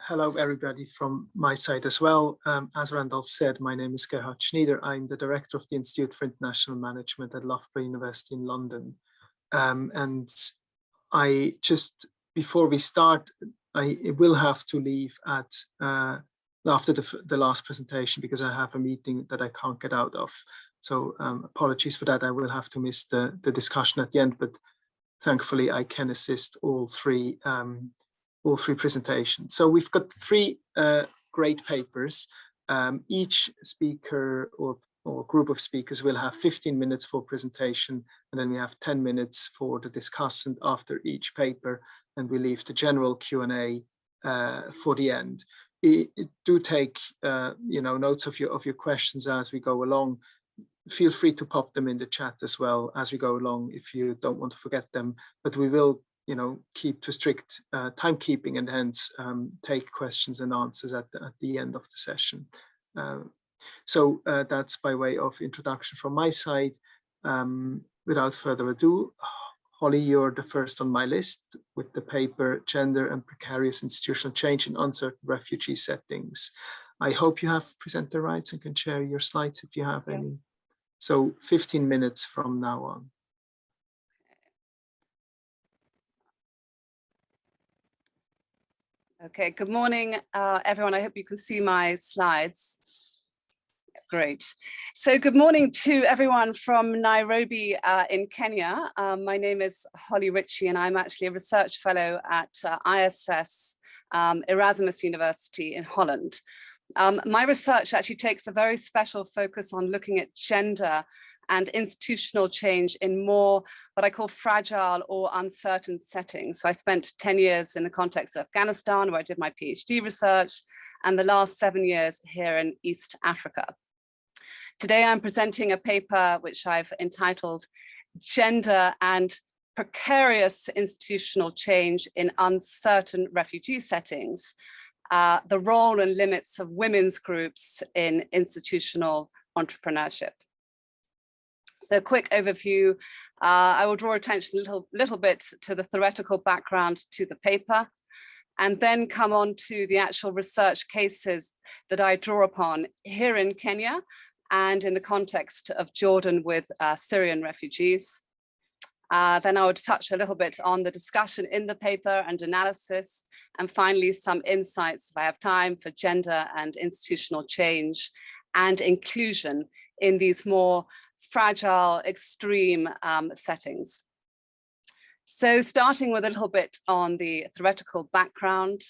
hello, everybody from my side as well. As Randolph said, my name is Gerhard Schnieder. I'm the director of the Institute for International Management at Loughborough University in London. And I just, before we start, I will have to leave at after the last presentation because I have a meeting that I can't get out of. So apologies for that. I will have to miss the discussion at the end, but thankfully I can assist all three presentations. So we've got three great papers. Each speaker or group of speakers will have 15 minutes for presentation, and then we have 10 minutes for the discussant after each paper, and we leave the general Q&A for the end. Do take notes of your questions as we go along. Feel free to pop them in the chat as well as we go along if you don't want to forget them, but we will keep to strict timekeeping and hence take questions and answers at the end of the session. So that's by way of introduction from my side. Without further ado, Holly, you're the first on my list with the paper Gender and Precarious Institutional Change in Uncertain Refugee Settings. I hope you have presenter rights and can share your slides if you have any. So 15 minutes from now on. Okay, good morning, everyone. I hope you can see my slides. Great. So good morning to everyone from Nairobi in Kenya. My name is Holly Ritchie, and I'm actually a research fellow at ISS Erasmus University in Holland. My research actually takes a very special focus on looking at gender and institutional change in more what I call fragile or uncertain settings. So I spent 10 years in the context of Afghanistan, where I did my PhD research, and the last 7 years here in East Africa. Today I'm presenting a paper which I've entitled Gender and Precarious Institutional Change in Uncertain Refugee Settings, the Role and Limits of Women's Groups in Institutional Entrepreneurship. So a quick overview, I will draw attention a little bit to the theoretical background to the paper, and then come on to the actual research cases that I draw upon here in Kenya and in the context of Jordan with Syrian refugees. Then I would touch a little bit on the discussion in the paper and analysis, and finally some insights, if I have time, for gender and institutional change and inclusion in these more fragile, extreme settings. So starting with a little bit on the theoretical background,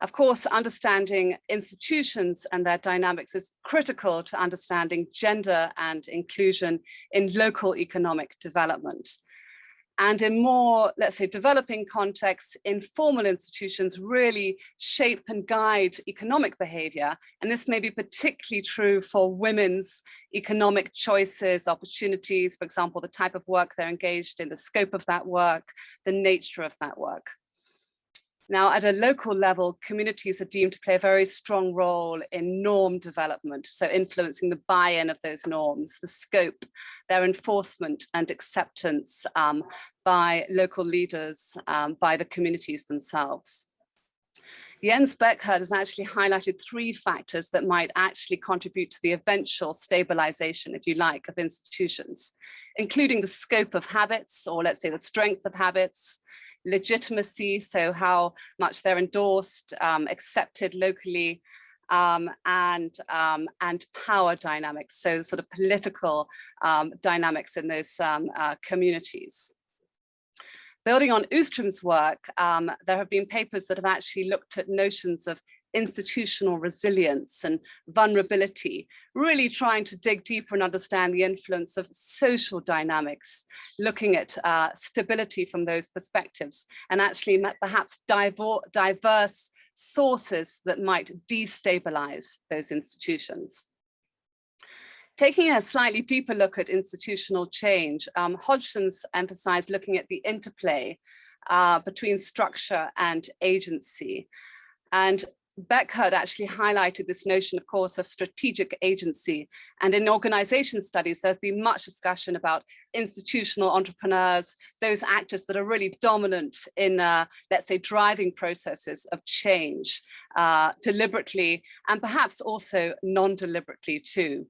of course, understanding institutions and their dynamics is critical to understanding gender and inclusion in local economic development. And in more, let's say, developing contexts, informal institutions really shape and guide economic behavior. And this may be particularly true for women's economic choices, opportunities, for example, the type of work they're engaged in, the scope of that work, the nature of that work. Now, at a local level, communities are deemed to play a very strong role in norm development, so influencing the buy-in of those norms, the scope, their enforcement and acceptance by local leaders, by the communities themselves. Jens Beckert has actually highlighted 3 factors that might actually contribute to the eventual stabilization, if you like, of institutions, including the scope of habits, or let's say the strength of habits, legitimacy, so how much they're endorsed, accepted locally, and power dynamics, so sort of political dynamics in those communities. Building on Ostrom's work, there have been papers that have actually looked at notions of institutional resilience and vulnerability, really trying to dig deeper and understand the influence of social dynamics, looking at stability from those perspectives, and actually perhaps diverse sources that might destabilize those institutions. Taking a slightly deeper look at institutional change, Hodgson's emphasized looking at the interplay between structure and agency. And Beckert actually highlighted this notion, of course, of strategic agency. And in organization studies, there's been much discussion about institutional entrepreneurs, those actors that are really dominant in, let's say, driving processes of change deliberately, and perhaps also non-deliberately too.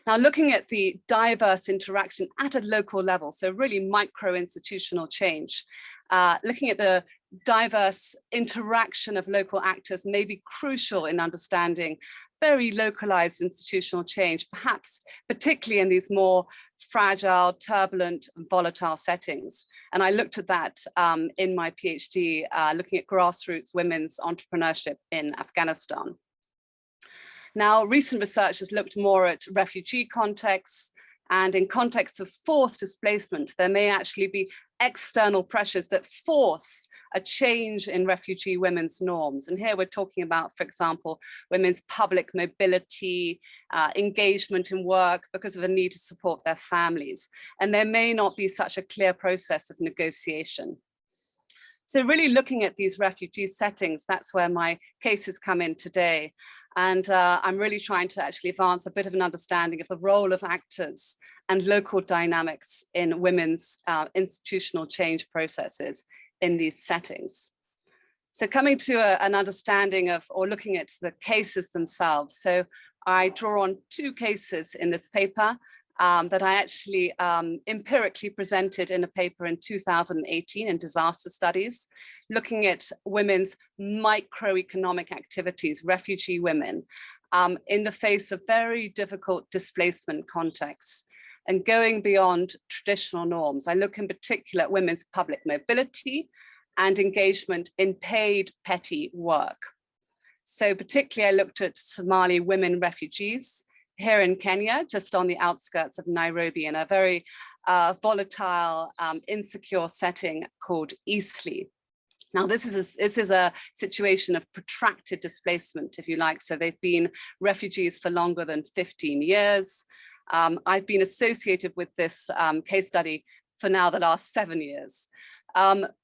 Now, looking at the diverse interaction at a local level, so really micro-institutional change, looking at the diverse interaction of local actors may be crucial in understanding very localized institutional change, perhaps particularly in these more fragile, turbulent, and volatile settings. And I looked at that in my PhD, looking at grassroots women's entrepreneurship in Afghanistan. Now, recent research has looked more at refugee contexts, and in contexts of forced displacement, there may actually be external pressures that force a change in refugee women's norms. And here we're talking about, for example, women's public mobility, engagement in work because of a need to support their families. And there may not be such a clear process of negotiation. So really looking at these refugee settings, that's where my cases come in today. And I'm really trying to actually advance a bit of an understanding of the role of actors and local dynamics in women's institutional change processes in these settings. So coming to an understanding of, or looking at the cases themselves. So I draw on two cases in this paper that I actually empirically presented in a paper in 2018 in disaster studies, looking at women's microeconomic activities, refugee women, in the face of very difficult displacement contexts and going beyond traditional norms. I look in particular at women's public mobility and engagement in paid petty work. So particularly I looked at Somali women refugees here in Kenya, just on the outskirts of Nairobi, in a very volatile, insecure setting called Eastleigh. Now, this is a situation of protracted displacement, if you like. So they've been refugees for longer than 15 years. I've been associated with this case study for now the last 7 years.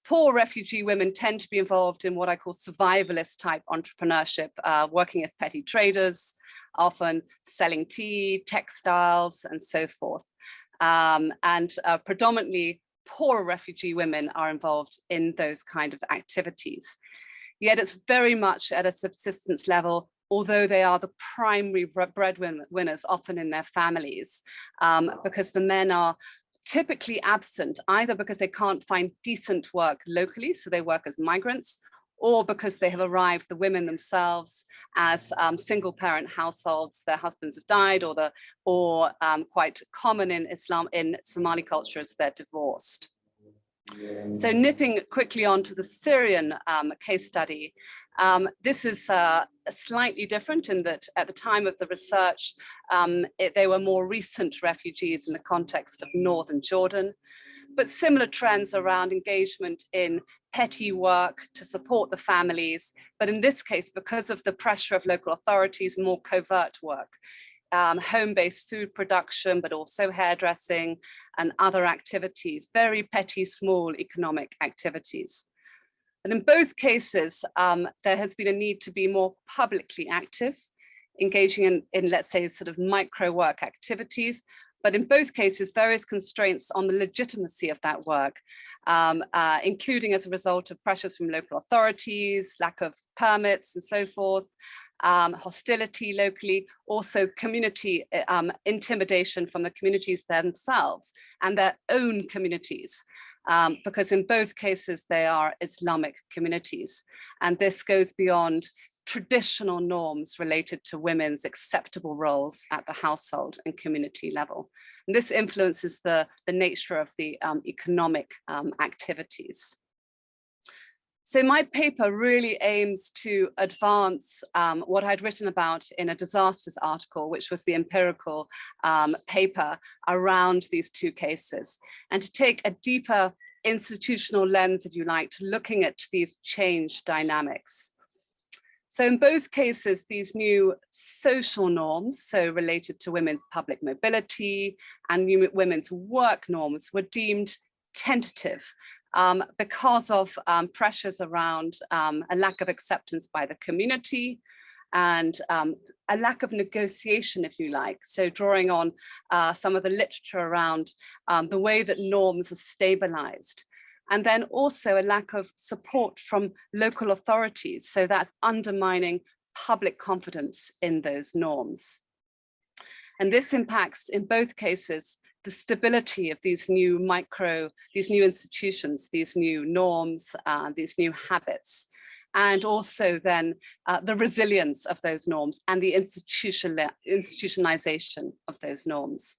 Poor refugee women tend to be involved in what I call survivalist type entrepreneurship, working as petty traders, often selling tea, textiles, and so forth. Predominantly poor refugee women are involved in those kind of activities. Yet it's very much at a subsistence level, although they are the primary breadwinners often in their families, because the men are typically absent, either because they can't find decent work locally, so they work as migrants, or because they have arrived, the women themselves, as single parent households, their husbands have died, or quite common in Somali culture is they're divorced. So nipping quickly onto the Syrian case study, this is slightly different in that at the time of the research, they were more recent refugees in the context of northern Jordan, but similar trends around engagement in petty work to support the families. But in this case, because of the pressure of local authorities, more covert work. Home-based food production, but also hairdressing and other activities, very petty, small economic activities. And in both cases, there has been a need to be more publicly active, engaging in let's say, sort of micro work activities, but in both cases, various constraints on the legitimacy of that work, including as a result of pressures from local authorities, lack of permits and so forth, hostility locally, also community intimidation from the communities themselves and their own communities, because in both cases they are Islamic communities. And this goes beyond traditional norms related to women's acceptable roles at the household and community level. And this influences the nature of the economic activities. So my paper really aims to advance what I'd written about in a disasters article, which was the empirical paper around these two cases, and to take a deeper institutional lens, if you like, to looking at these change dynamics. So in both cases, these new social norms, so related to women's public mobility and women's work norms, were deemed tentative because of pressures around a lack of acceptance by the community and a lack of negotiation, if you like. So drawing on some of the literature around the way that norms are stabilized. And then also a lack of support from local authorities. So that's undermining public confidence in those norms. And this impacts, in both cases, the stability of these new institutions, these new norms, these new habits, and also then the resilience of those norms and the institutionalization of those norms.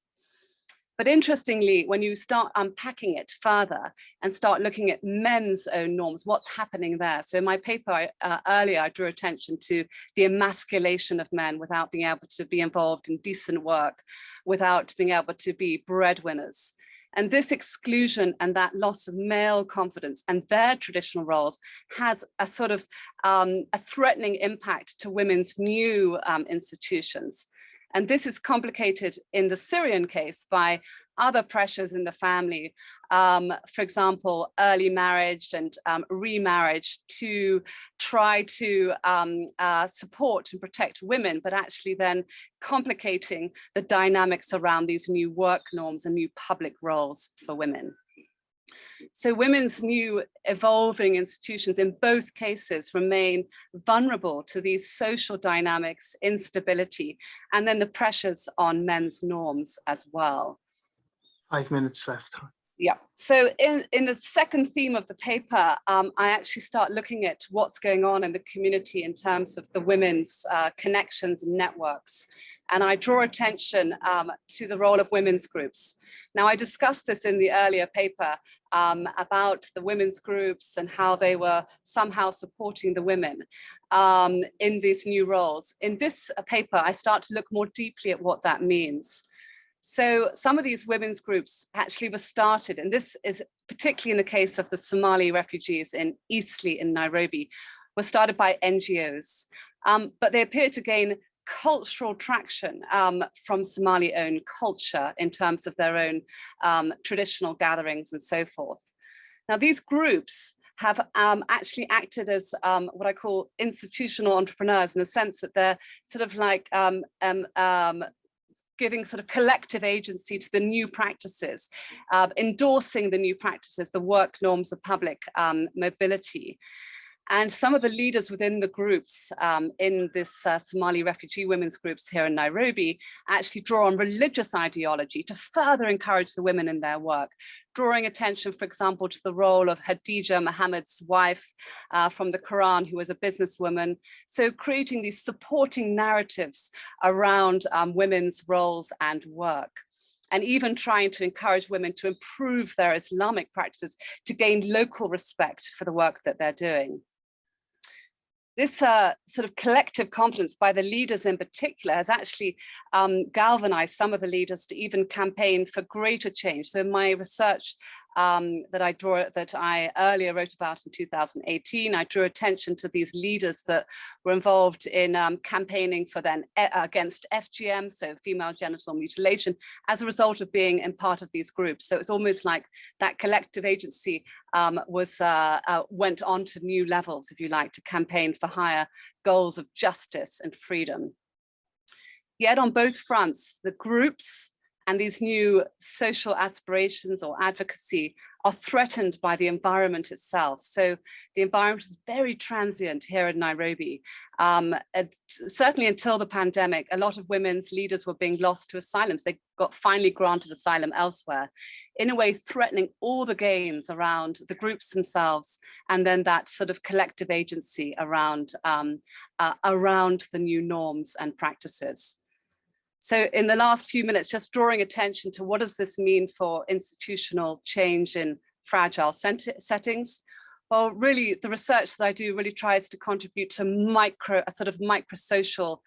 But interestingly, when you start unpacking it further and start looking at men's own norms, what's happening there? So in my paper earlier, I drew attention to the emasculation of men without being able to be involved in decent work, without being able to be breadwinners. And this exclusion and that loss of male confidence and their traditional roles has a sort of a threatening impact to women's new institutions. And this is complicated in the Syrian case by other pressures in the family, for example, early marriage and remarriage to try to support and protect women, but actually then complicating the dynamics around these new work norms and new public roles for women. So women's new evolving institutions in both cases remain vulnerable to these social dynamics, instability, and then the pressures on men's norms as well. 5 minutes left. Yeah, so in the second theme of the paper, I actually start looking at what's going on in the community in terms of the women's connections and networks. And I draw attention to the role of women's groups. Now, I discussed this in the earlier paper about the women's groups and how they were somehow supporting the women in these new roles. In this paper, I start to look more deeply at what that means. So some of these women's groups actually were started, and this is particularly in the case of the Somali refugees in Eastleigh in Nairobi, were started by NGOs, but they appear to gain cultural traction from Somali-owned culture in terms of their own traditional gatherings and so forth. Now, these groups have actually acted as what I call institutional entrepreneurs, in the sense that they're sort of like giving sort of collective agency to the new practices, endorsing the new practices, the work norms of public mobility. And some of the leaders within the groups in this Somali refugee women's groups here in Nairobi actually draw on religious ideology to further encourage the women in their work, drawing attention, for example, to the role of Khadija, Muhammad's wife from the Quran, who was a businesswoman. So creating these supporting narratives around women's roles and work, and even trying to encourage women to improve their Islamic practices to gain local respect for the work that they're doing. This sort of collective confidence by the leaders in particular has actually galvanized some of the leaders to even campaign for greater change. So my research that I earlier wrote about in 2018, I drew attention to these leaders that were involved in campaigning for then against FGM, so female genital mutilation, as a result of being in part of these groups. So it's almost like that collective agency went on to new levels, if you like, to campaign for higher goals of justice and freedom. Yet on both fronts, the groups and these new social aspirations or advocacy are threatened by the environment itself. So the environment is very transient here in Nairobi. Certainly until the pandemic, a lot of women's leaders were being lost to asylums. They got finally granted asylum elsewhere, in a way threatening all the gains around the groups themselves, and then that sort of collective agency around the new norms and practices. So in the last few minutes, just drawing attention to what does this mean for institutional change in fragile settings? Well, really, the research that I do really tries to contribute to a sort of microsocial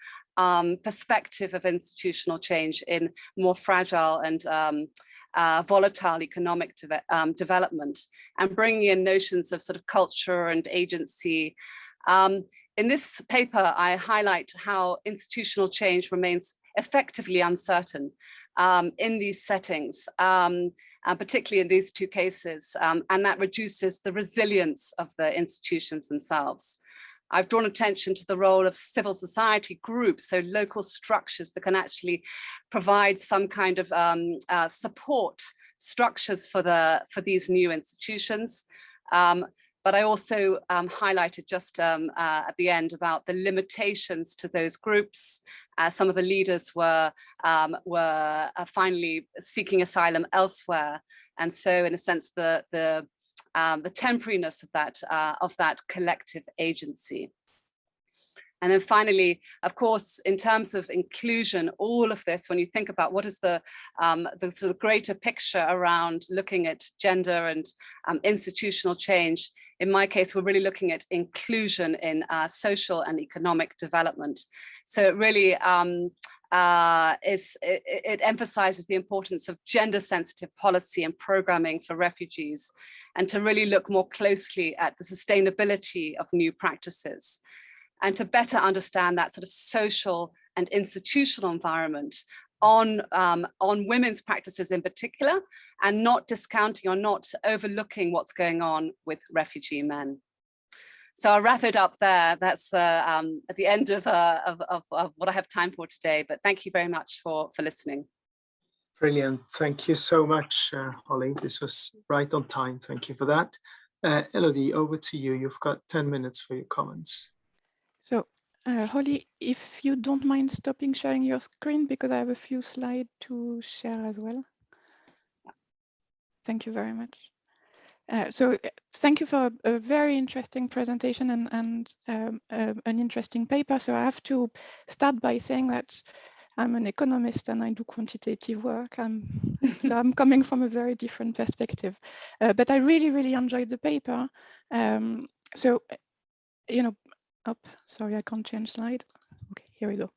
perspective of institutional change in more fragile and volatile economic development, and bringing in notions of sort of culture and agency. In this paper, I highlight how institutional change remains effectively uncertain in these settings, particularly in these two cases, and that reduces the resilience of the institutions themselves. I've drawn attention to the role of civil society groups, so local structures that can actually provide some kind of support structures for these new institutions. But I also highlighted just at the end about the limitations to those groups. Some of the leaders were finally seeking asylum elsewhere, and so in a sense the temporariness of that collective agency. And then finally, of course, in terms of inclusion, all of this, when you think about what is the sort of greater picture around looking at gender and institutional change, in my case, we're really looking at inclusion in social and economic development. So it really it emphasizes the importance of gender-sensitive policy and programming for refugees, and to really look more closely at the sustainability of new practices, and to better understand that sort of social and institutional environment on women's practices in particular, and not discounting or not overlooking what's going on with refugee men. So I'll wrap it up there. That's at the end of what I have time for today, but thank you very much for listening. Brilliant. Thank you so much, Holly. This was right on time. Thank you for that. Elodie, over to you. You've got 10 minutes for your comments. So, Holly, if you don't mind stopping sharing your screen, because I have a few slides to share as well. Thank you very much. So thank you for a very interesting presentation and an interesting paper. So I have to start by saying that I'm an economist and I do quantitative work. So I'm coming from a very different perspective. But I really, really enjoyed the paper. So, you know, sorry, I can't change slide. Okay, here we go.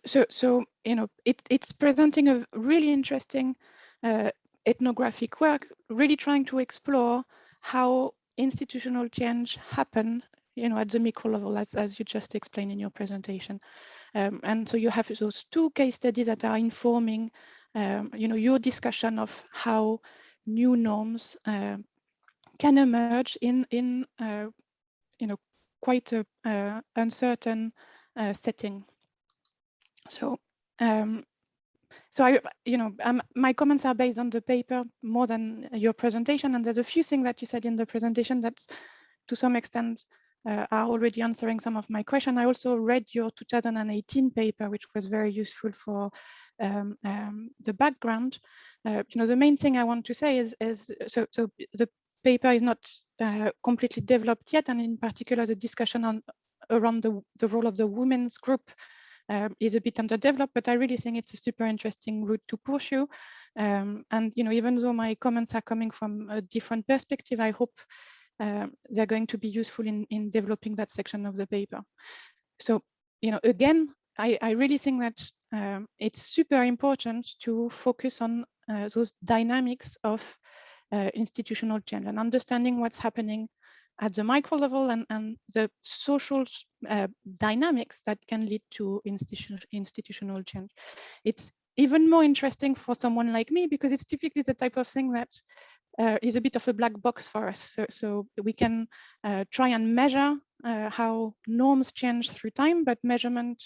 So you know, it's presenting a really interesting ethnographic work, really trying to explore how institutional change happen, you know, at the micro level, as you just explained in your presentation. And so you have those two case studies that are informing, you know, your discussion of how new norms can emerge in you know, quite a uncertain setting. So. So I, you know, my comments are based on the paper more than your presentation, and there's a few things that you said in the presentation that, to some extent, are already answering some of my question. I also read your 2018 paper, which was very useful for the background. You know, the main thing I want to say is so the paper is not completely developed yet, and in particular, the discussion around the role of the women's group is a bit underdeveloped, but I really think it's a super interesting route to pursue. And you know, even though my comments are coming from a different perspective, I hope they're going to be useful in developing that section of the paper. So, you know, again, I really think that it's super important to focus on those dynamics of institutional change and understanding what's happening at the micro level and the social dynamics that can lead to institutional change. It's even more interesting for someone like me because it's typically the type of thing that is a bit of a black box for us. So we can try and measure how norms change through time, but measurement,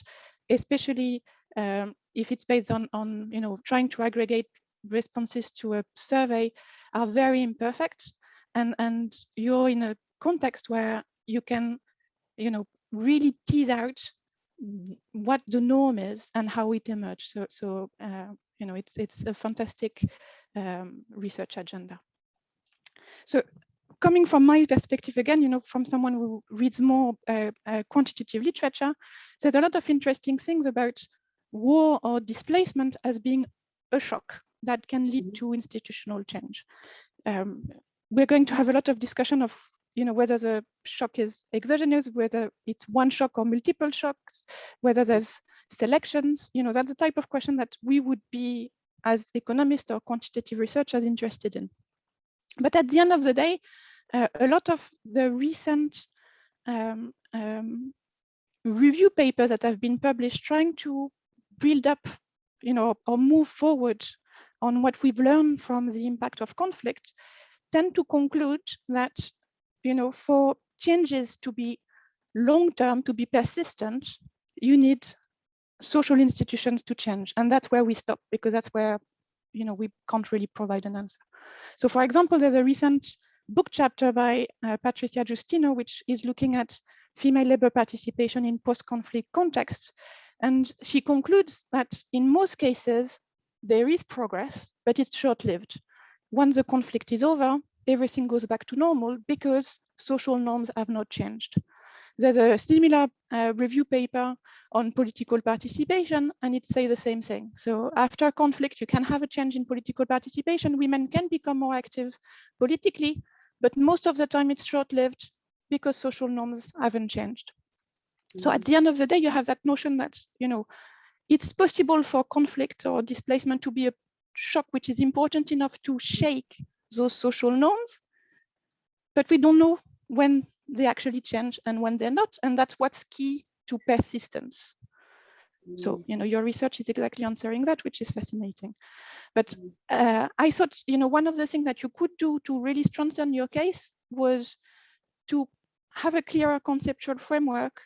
especially if it's based on you know, trying to aggregate responses to a survey, are very imperfect. And you're in a context where you can, you know, really tease out what the norm is and how it emerged. So you know, it's a fantastic research agenda. So coming from my perspective again, you know, from someone who reads more quantitative literature, there's a lot of interesting things about war or displacement as being a shock that can lead to institutional change. We're going to have a lot of discussion of, you know, whether the shock is exogenous, whether it's one shock or multiple shocks, whether there's selections. You know, that's the type of question that we would be, as economists or quantitative researchers, interested in. But at the end of the day, a lot of the recent review papers that have been published trying to build up, or move forward on what we've learned from the impact of conflict, tend to conclude that, for changes to be long-term, to be persistent, you need social institutions to change. And that's where we stop, because that's where, we can't really provide an answer. So for example, there's a recent book chapter by Patricia Justino, which is looking at female labor participation in post-conflict contexts. And she concludes that in most cases, there is progress, but it's short-lived. Once the conflict is over, everything goes back to normal because social norms have not changed. There's a similar review paper on political participation, and it says the same thing. So after conflict, you can have a change in political participation. Women can become more active politically, but most of the time it's short-lived because social norms haven't changed. So at the end of the day, you have that notion that, it's possible for conflict or displacement to be a shock which is important enough to shake those social norms, but we don't know when they actually change and when they're not, and that's what's key to persistence. So, your research is exactly answering that, which is fascinating. But I thought, one of the things that you could do to really strengthen your case was to have a clearer conceptual framework,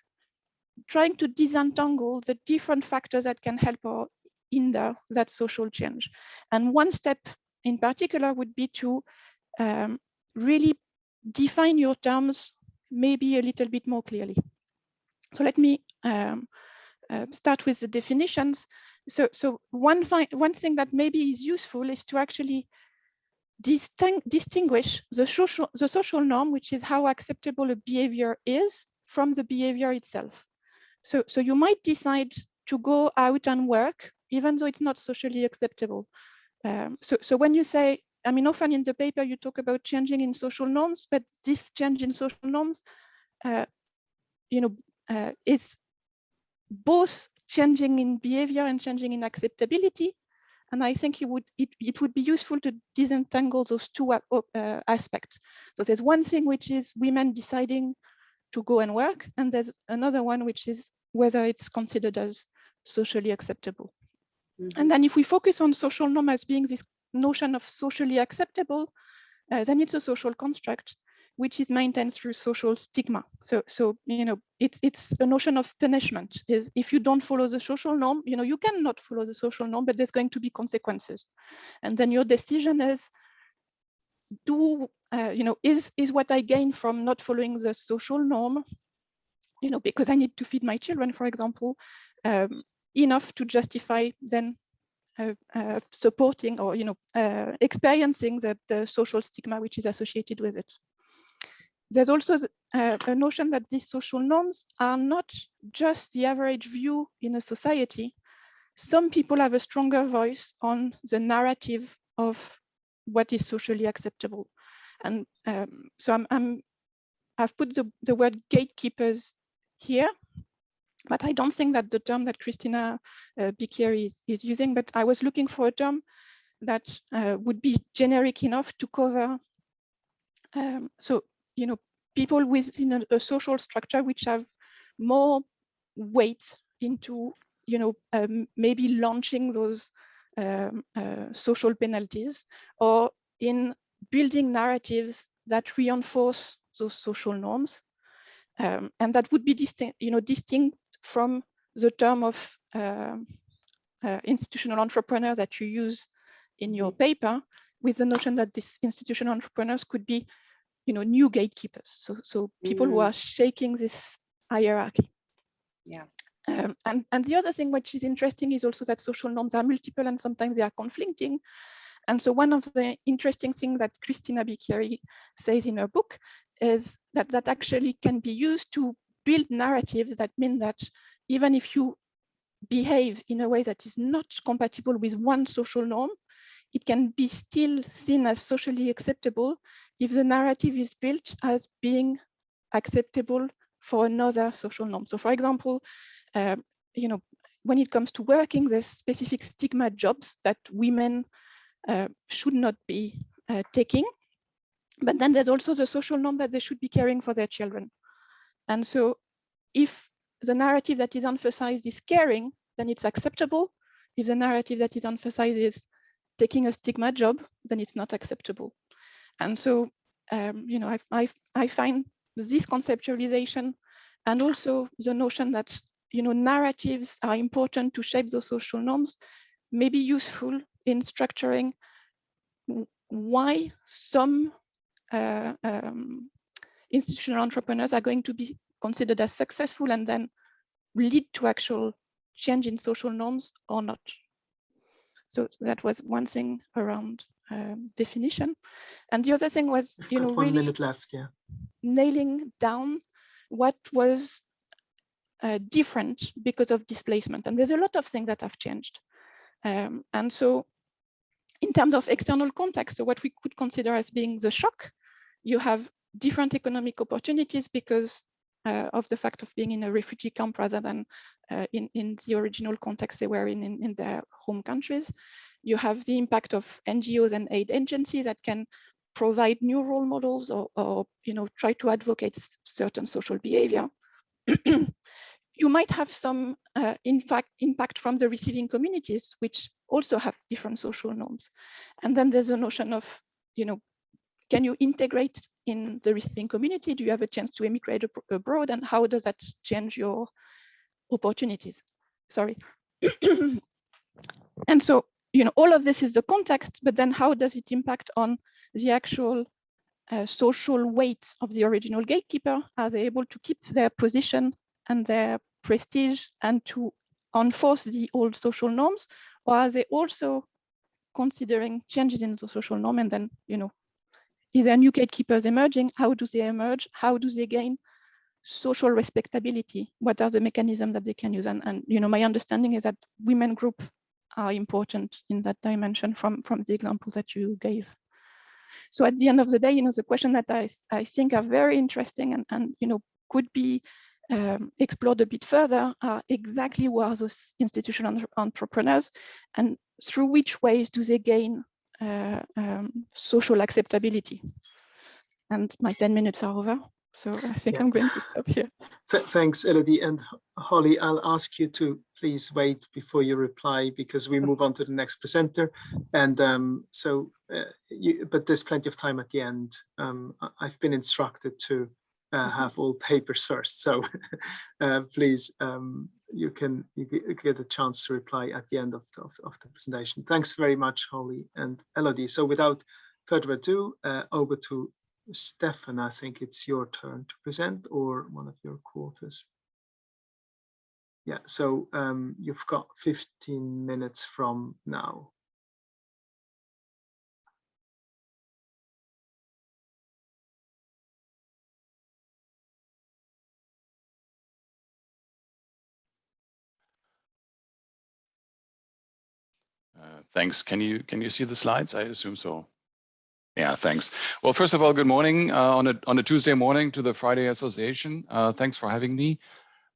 trying to disentangle the different factors that can help or hinder that social change. And one step in particular would be to really define your terms maybe a little bit more clearly. So let me start with the definitions. So one thing that maybe is useful is to actually distinguish the social norm, which is how acceptable a behavior is, from the behavior itself. So you might decide to go out and work, even though it's not socially acceptable. So when you say, often in the paper you talk about changing in social norms, but this change in social norms, is both changing in behavior and changing in acceptability. And I think it would be useful to disentangle those two aspects. So there's one thing which is women deciding to go and work, and there's another one which is whether it's considered as socially acceptable. And then if we focus on social norm as being this notion of socially acceptable, then it's a social construct which is maintained through social stigma. So it's a notion of punishment. Is if you don't follow the social norm, you cannot follow the social norm, but there's going to be consequences. And then your decision is, is what I gain from not following the social norm, because I need to feed my children, for example, enough to justify then supporting or experiencing the social stigma which is associated with it. There's also a notion that these social norms are not just the average view in a society. Some people have a stronger voice on the narrative of what is socially acceptable. And so I've put the word gatekeepers here, but I don't think that the term that Christina Bicchieri is using, but I was looking for a term that would be generic enough to cover, people within a social structure which have more weight into, maybe launching those social penalties, or in building narratives that reinforce those social norms. And that would be distinct from the term of institutional entrepreneur that you use in your paper, with the notion that these institutional entrepreneurs could be, new gatekeepers. So people who are shaking this hierarchy. Yeah. And the other thing which is interesting is also that social norms are multiple and sometimes they are conflicting. And so one of the interesting things that Christina Bicchieri says in her book is that actually can be used to build narratives that mean that even if you behave in a way that is not compatible with one social norm, it can be still seen as socially acceptable if the narrative is built as being acceptable for another social norm. So for example, when it comes to working, there's specific stigma jobs that women should not be taking. But then there's also the social norm that they should be caring for their children. And so if the narrative that is emphasized is caring, then it's acceptable. If the narrative that is emphasized is taking a stigma job, then it's not acceptable. And so, you know, I find this conceptualization and also the notion that, you know, narratives are important to shape the social norms may be useful in structuring why some institutional entrepreneurs are going to be considered as successful and then lead to actual change in social norms or not. So that was one thing around definition. And the other thing was, We've you know, got 1 really minute left, yeah. nailing down what was different because of displacement. And there's a lot of things that have changed. And so in terms of external context, so what we could consider as being the shock, you have different economic opportunities because of the fact of being in a refugee camp rather than in the original context they were in their home countries. You have the impact of NGOs and aid agencies that can provide new role models or you know, try to advocate certain social behavior. You might have some impact from the receiving communities, which also have different social norms. And then there's a notion of, you know, can you integrate in the receiving community? Do you have a chance to emigrate abroad? And how does that change your opportunities? Sorry. And so, you know, all of this is the context, but then how does it impact on the actual social weight of the original gatekeeper? Are they able to keep their position and their prestige and to enforce the old social norms? Or are they also considering changes in the social norm? And then, you know, is there new gatekeepers emerging? How do they emerge? How do they gain social respectability? What are the mechanisms that they can use? And you know, my understanding is that women group are important in that dimension from the example that you gave. So at the end of the day, you know, the question that I think are very interesting and you know, could be explored a bit further are exactly who are those institutional entrepreneurs and through which ways do they gain social acceptability. And my 10 minutes are over, so I think I'm going to stop here. Thanks, Elodie. And Holly, I'll ask you to please wait before you reply because we move on to the next presenter. And but there's plenty of time at the end. I've been instructed to have all papers first, so please, you get a chance to reply at the end of the presentation. Thanks very much, Holly and Elodie. So without further ado, over to Stefan. I think it's your turn to present, or one of your quarters. Yeah, so you've got 15 minutes from now. Thanks. Can you see the slides? I assume so. Yeah, thanks. Well, first of all, good morning on a Tuesday morning to the Friday Association. Thanks for having me.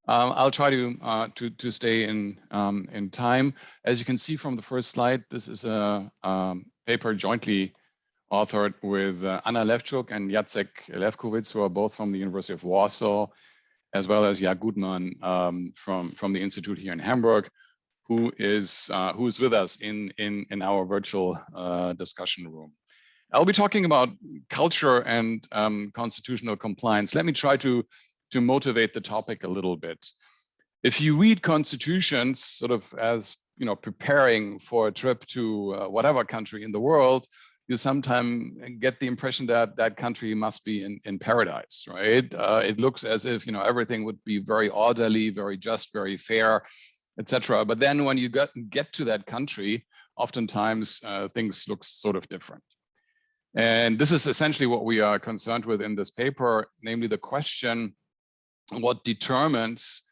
I'll try to stay in time. As you can see from the first slide, this is a paper jointly authored with Anna Levchuk and Jacek Lewkowicz, who are both from the University of Warsaw, as well as Jack Goodman from the Institute here in Hamburg, who's with us in our virtual discussion room. I'll be talking about culture and constitutional compliance. Let me try to motivate the topic a little bit. If you read constitutions sort of as, you know, preparing for a trip to whatever country in the world, you sometimes get the impression that that country must be in paradise, right? It looks as if, you know, everything would be very orderly, very just, very fair, etc. But then when you get to that country, oftentimes things look sort of different. And this is essentially what we are concerned with in this paper, namely the question, what determines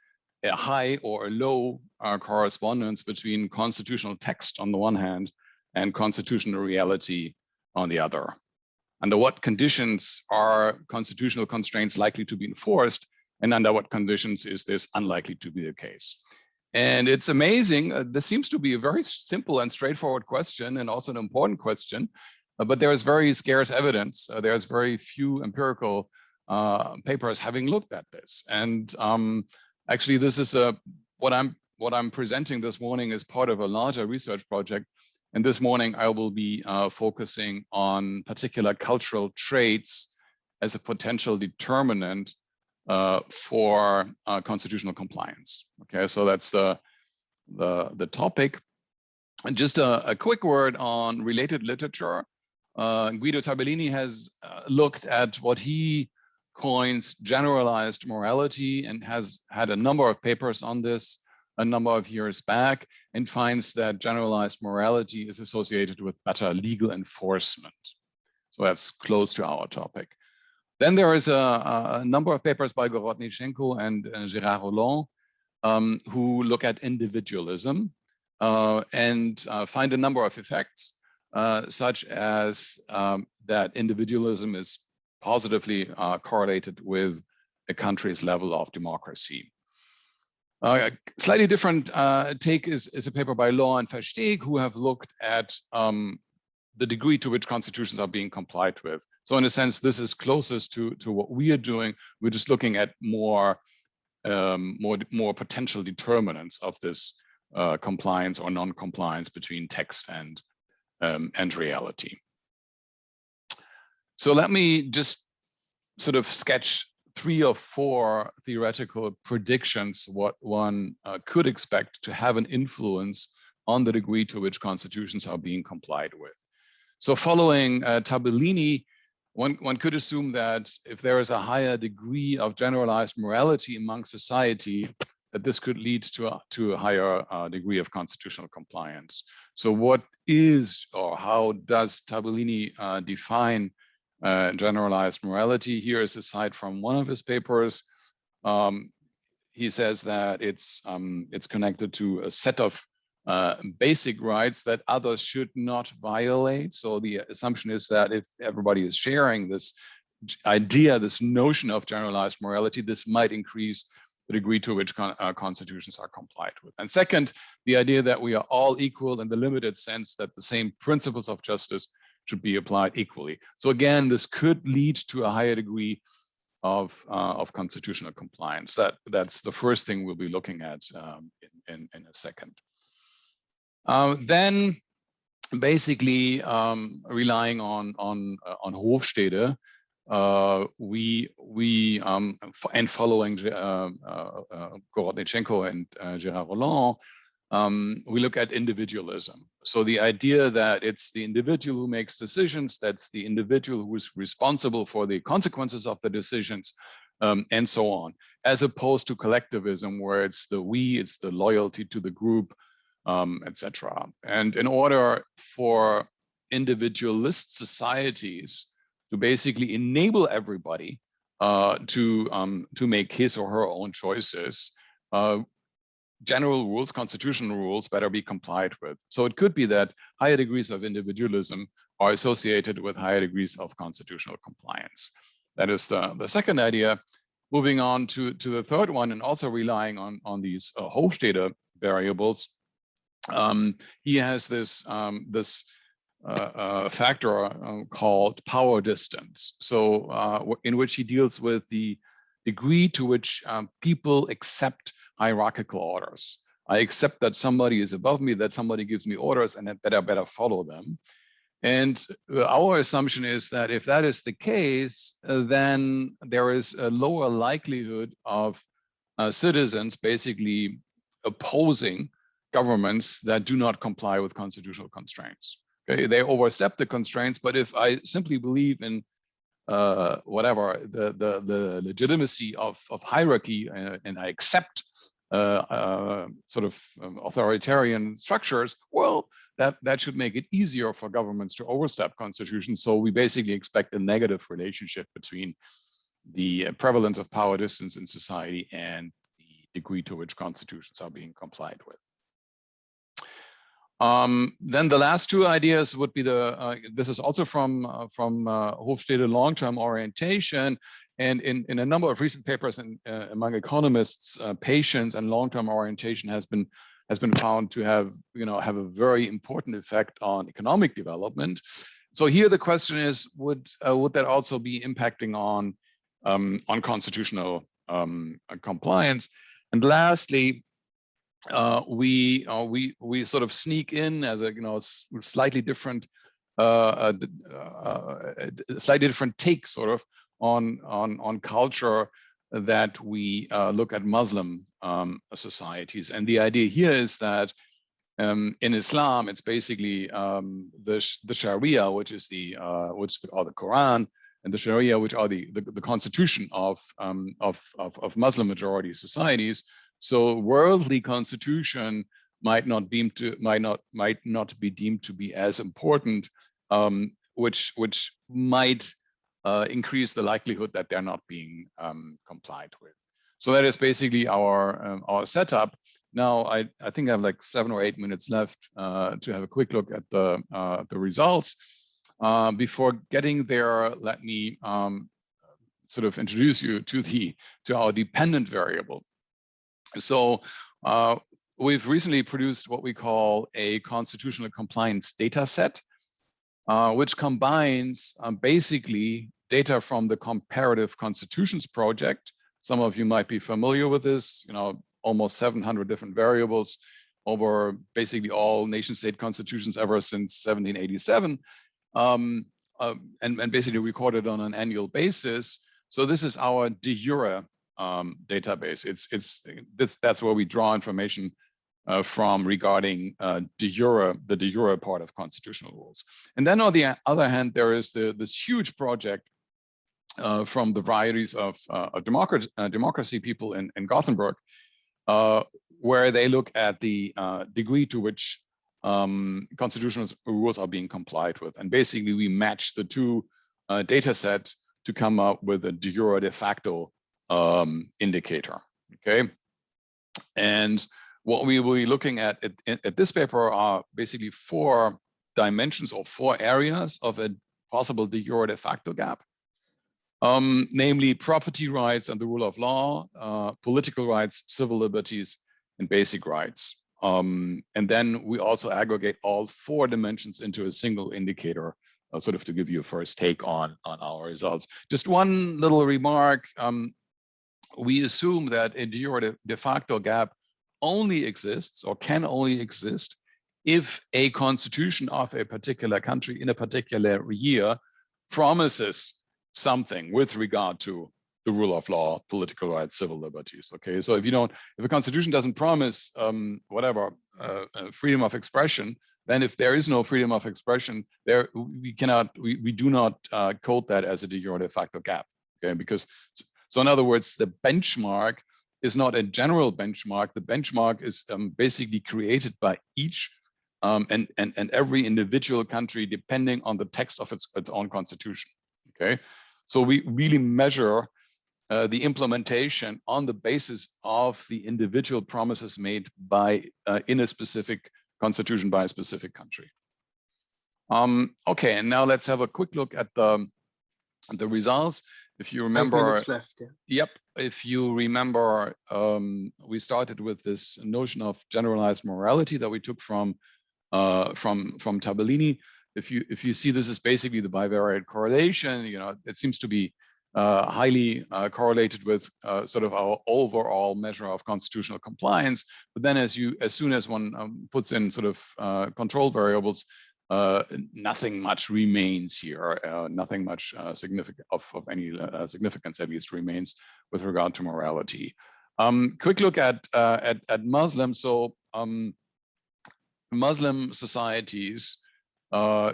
a high or a low correspondence between constitutional text on the one hand and constitutional reality on the other? Under what conditions are constitutional constraints likely to be enforced, and under what conditions is this unlikely to be the case? And it's amazing, this seems to be a very simple and straightforward question and also an important question, but there is very scarce evidence. There's very few empirical papers having looked at this. And actually, this is what I'm what I'm presenting this morning is part of a larger research project. And this morning I will be focusing on particular cultural traits as a potential determinant for constitutional compliance. Okay, so that's the topic. And just a quick word on related literature. Guido Tabellini has looked at what he coins generalized morality and has had a number of papers on this a number of years back, and finds that generalized morality is associated with better legal enforcement. So that's close to our topic. Then there is a number of papers by Gorodnichenko and Gérard Roland who look at individualism and find a number of effects, such as that individualism is positively correlated with a country's level of democracy. A slightly different take is a paper by Law and Versteeg, who have looked at the degree to which constitutions are being complied with. So in a sense, this is closest to what we are doing. We're just looking at more potential determinants of this compliance or non-compliance between text and reality. So let me just sort of sketch 3 or 4 theoretical predictions what one could expect to have an influence on the degree to which constitutions are being complied with. So following Tabellini, one could assume that if there is a higher degree of generalized morality among society, that this could lead to a higher degree of constitutional compliance. So what is, or how does Tabellini define generalized morality? Here is a cite from one of his papers. He says that it's connected to a set of basic rights that others should not violate. So the assumption is that if everybody is sharing this idea, this notion of generalized morality, this might increase the degree to which constitutions are complied with. And second, the idea that we are all equal in the limited sense that the same principles of justice should be applied equally. So again, this could lead to a higher degree of constitutional compliance. That's the first thing we'll be looking at in a second. Then, basically, relying on Hofstede, and following Gorodnichenko and Gérard Roland, we look at individualism. So the idea that it's the individual who makes decisions, that's the individual who is responsible for the consequences of the decisions, and so on, as opposed to collectivism, where it's the we, it's the loyalty to the group, etc. And in order for individualist societies to basically enable everybody to make his or her own choices, general rules, constitutional rules better be complied with. So it could be that higher degrees of individualism are associated with higher degrees of constitutional compliance. That is the second idea. Moving on to the third one, and also relying on these Hofstede variables, he has this factor called power distance. So in which he deals with the degree to which people accept hierarchical orders. I accept that somebody is above me, that somebody gives me orders, and that I better follow them. And our assumption is that if that is the case, then there is a lower likelihood of citizens basically opposing governments that do not comply with constitutional constraints. Okay, they overstep the constraints, but if I simply believe in whatever the legitimacy of hierarchy, and I accept sort of authoritarian structures, well, that should make it easier for governments to overstep constitutions. So we basically expect a negative relationship between the prevalence of power distance in society and the degree to which constitutions are being complied with. Then the last 2 ideas would be this is also from Hofstede, long-term orientation, and in a number of recent papers among economists, patience and long-term orientation has been found to have a very important effect on economic development. So here the question is, would that also be impacting on constitutional compliance? And lastly, we sort of sneak in as a slightly different take sort of on culture, that we look at Muslim societies. And the idea here is that in Islam, it's basically the Sharia, which is or the Quran, and the Sharia, which are the constitution of Muslim majority societies. So worldly constitution might not be deemed to be as important, which might increase the likelihood that they're not being complied with. So that is basically our setup. Now I think I have like 7 or 8 minutes left to have a quick look at the results. Before getting there, let me sort of introduce you to our dependent variable. So we've recently produced what we call a constitutional compliance data set, which combines basically data from the Comparative Constitutions Project. Some of you might be familiar with this, almost 700 different variables over basically all nation state constitutions ever since 1787, and basically recorded on an annual basis. So this is our de jure database. That's where we draw information from regarding the de jure part of constitutional rules. And then on the other hand, there is this huge project from the varieties of democracy people in Gothenburg, where they look at the degree to which constitutional rules are being complied with. And basically we match the two data sets to come up with a de jure de facto indicator, okay? And what we will be looking at this paper are basically 4 dimensions or 4 areas of a possible de jure de facto gap, namely property rights and the rule of law, political rights, civil liberties, and basic rights. And then we also aggregate all 4 dimensions into a single indicator, sort of to give you a first take on our results. Just one little remark. We assume that a de jure de facto gap only exists or can only exist if a constitution of a particular country in a particular year promises something with regard to the rule of law, political rights, civil liberties. Okay, so if a constitution doesn't promise freedom of expression, then if there is no freedom of expression, we do not code that as a de jure de facto gap. Okay, because so in other words, the benchmark is not a general benchmark. The benchmark is basically created by each and every individual country depending on the text of its own constitution. Okay, so we really measure the implementation on the basis of the individual promises made by in a specific constitution by a specific country. Okay, and now let's have a quick look at the results. If you remember, 5 minutes left, yeah. Yep. If you remember, we started with this notion of generalized morality that we took from Tabellini. If you see, this is basically the bivariate correlation. It seems to be highly correlated with sort of our overall measure of constitutional compliance. But then, as soon as one puts in sort of control variables, nothing much remains here. Nothing much significant of any significance at least remains with regard to morality. Quick look at Muslim. So Muslim societies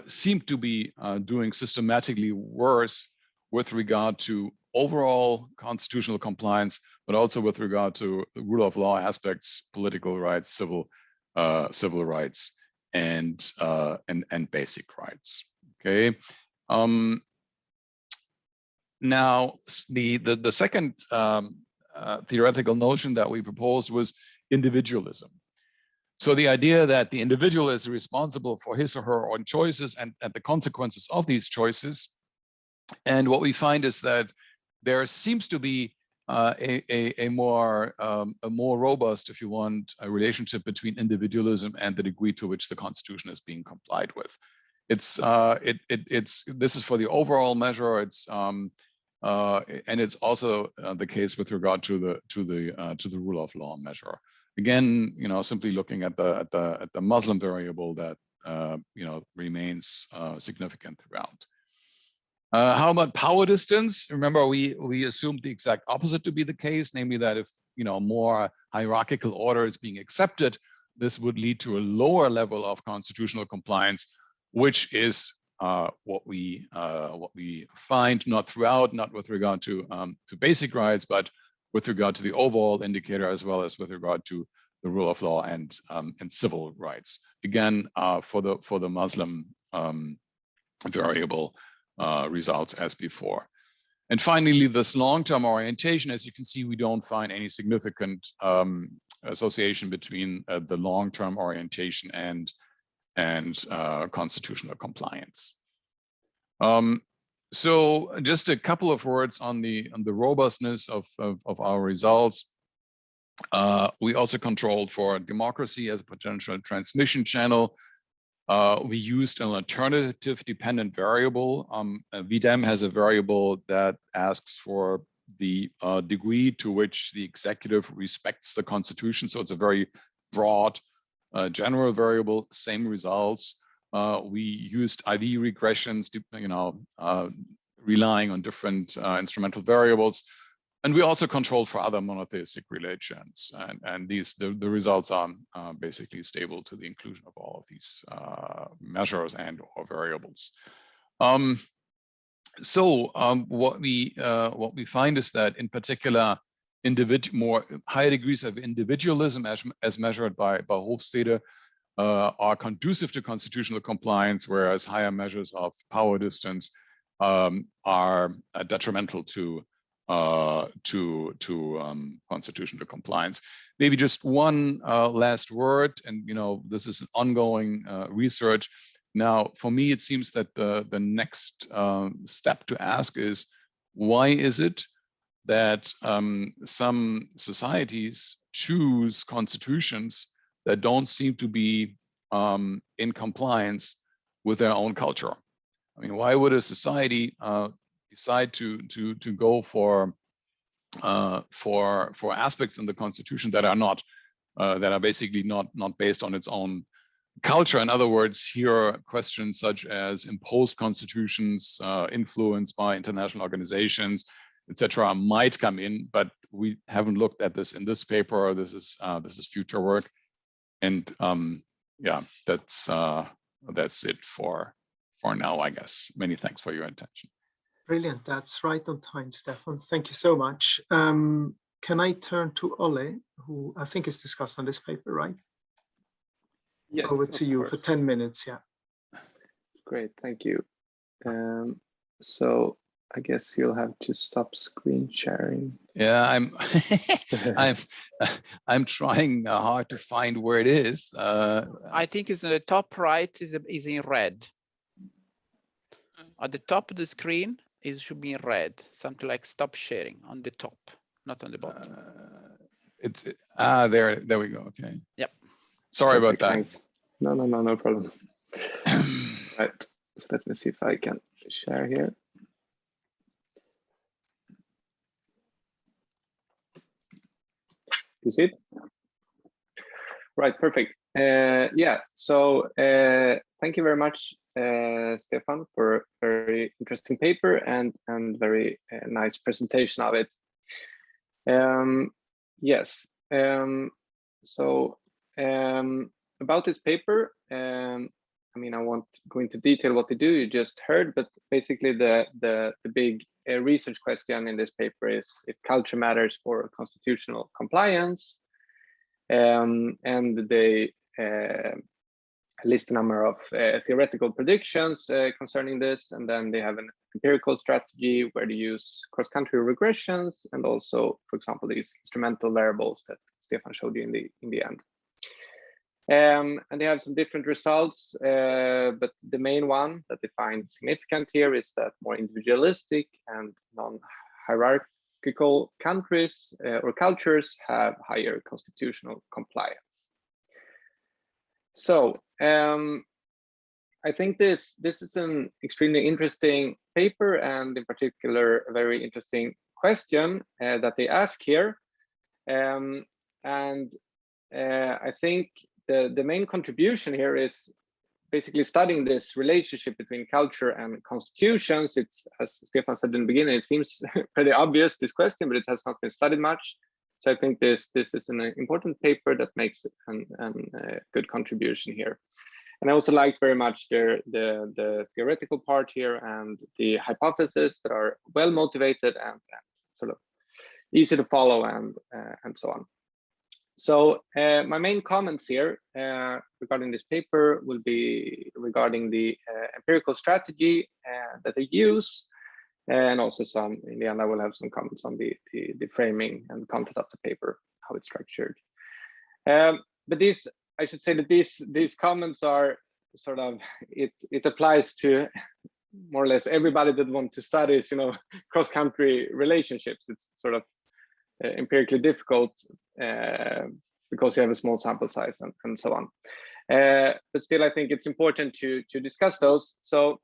seem to be doing systematically worse with regard to overall constitutional compliance, but also with regard to the rule of law aspects, political rights, civil rights, and basic rights. Okay. Now the second theoretical notion that we proposed was individualism. So the idea that the individual is responsible for his or her own choices and the consequences of these choices. And what we find is that there seems to be a more robust, if you want, a relationship between individualism and the degree to which the Constitution is being complied with. This is for the overall measure. It's and it's also the case with regard to the rule of law measure. Again, simply looking at the Muslim variable that remains significant throughout. How about power distance? Remember, we assumed the exact opposite to be the case, namely that if more hierarchical order is being accepted, this would lead to a lower level of constitutional compliance, which is what we find not throughout, not with regard to basic rights, but with regard to the overall indicator, as well as with regard to the rule of law and civil rights. Again, for the Muslim variable results as before. And finally, this long-term orientation, as you can see, we don't find any significant association between the long-term orientation and constitutional compliance. So just a couple of words on the robustness of our results. We also controlled for democracy as a potential transmission channel. We used an alternative dependent variable. VDEM has a variable that asks for the degree to which the executive respects the Constitution. So it's a very broad general variable, same results. We used IV regressions, relying on different instrumental variables. And we also controlled for other monotheistic relations. And the results are basically stable to the inclusion of all of these measures and or variables. What we find is that, in particular, more higher degrees of individualism as measured by Hofstede are conducive to constitutional compliance, whereas higher measures of power distance are detrimental to constitutional compliance. Maybe just one last word, and this is an ongoing research. Now, for me, it seems that the next step to ask is, why is it that some societies choose constitutions that don't seem to be in compliance with their own culture? I mean, why would a society decide to go for aspects in the Constitution that are not that are basically not based on its own culture? In other words, here are questions such as imposed constitutions, influenced by international organizations, etc., might come in, but we haven't looked at this in this paper. This is future work, and yeah, that's it for now, I guess. Many thanks for your attention. Brilliant. That's right on time, Stefan. Thank you so much. Can I turn to Ole, who I think is discussed on this paper, right? Yes. Over to you for 10 minutes. Yeah. Great. Thank you. So I guess you'll have to stop screen sharing. Yeah, I'm trying hard to find where it is. I think it's in the top right is in red. At the top of the screen, it should be in red, something like stop sharing on the top, not on the bottom. There we go. Okay. Yep. Sorry about that. Thanks. No problem. Right. So let me see if I can share here. You see it? Right. Perfect. Yeah. So thank you very much, Stefan, for a very interesting paper and very nice presentation of it. Yes. So about this paper, I mean, I won't go into detail what they do. You just heard, but basically the big research question in this paper is if culture matters for constitutional compliance, and they list a number of theoretical predictions concerning this, and then they have an empirical strategy where they use cross-country regressions and also, for example, these instrumental variables that Stefan showed you in the end. And they have some different results, but the main one that they find significant here is that more individualistic and non-hierarchical countries or cultures have higher constitutional compliance. So I think this is an extremely interesting paper, and in particular a very interesting question that they ask here. I think the main contribution here is basically studying this relationship between culture and constitutions. It's, as Stefan said in the beginning, it seems pretty obvious, this question, but it has not been studied much. So I think this is an important paper that makes a good contribution here. And I also liked very much the theoretical part here and the hypotheses that are well motivated and sort of easy to follow and so on. So my main comments here regarding this paper will be regarding the empirical strategy that they use, and also some, in the end, I will have some comments on the framing and content of the paper, how it's structured. But these, I should say that these comments are sort of, it applies to more or less everybody that wants to study, you know, cross-country relationships. It's sort of empirically difficult because you have a small sample size and so on. But still, I think it's important to discuss those. So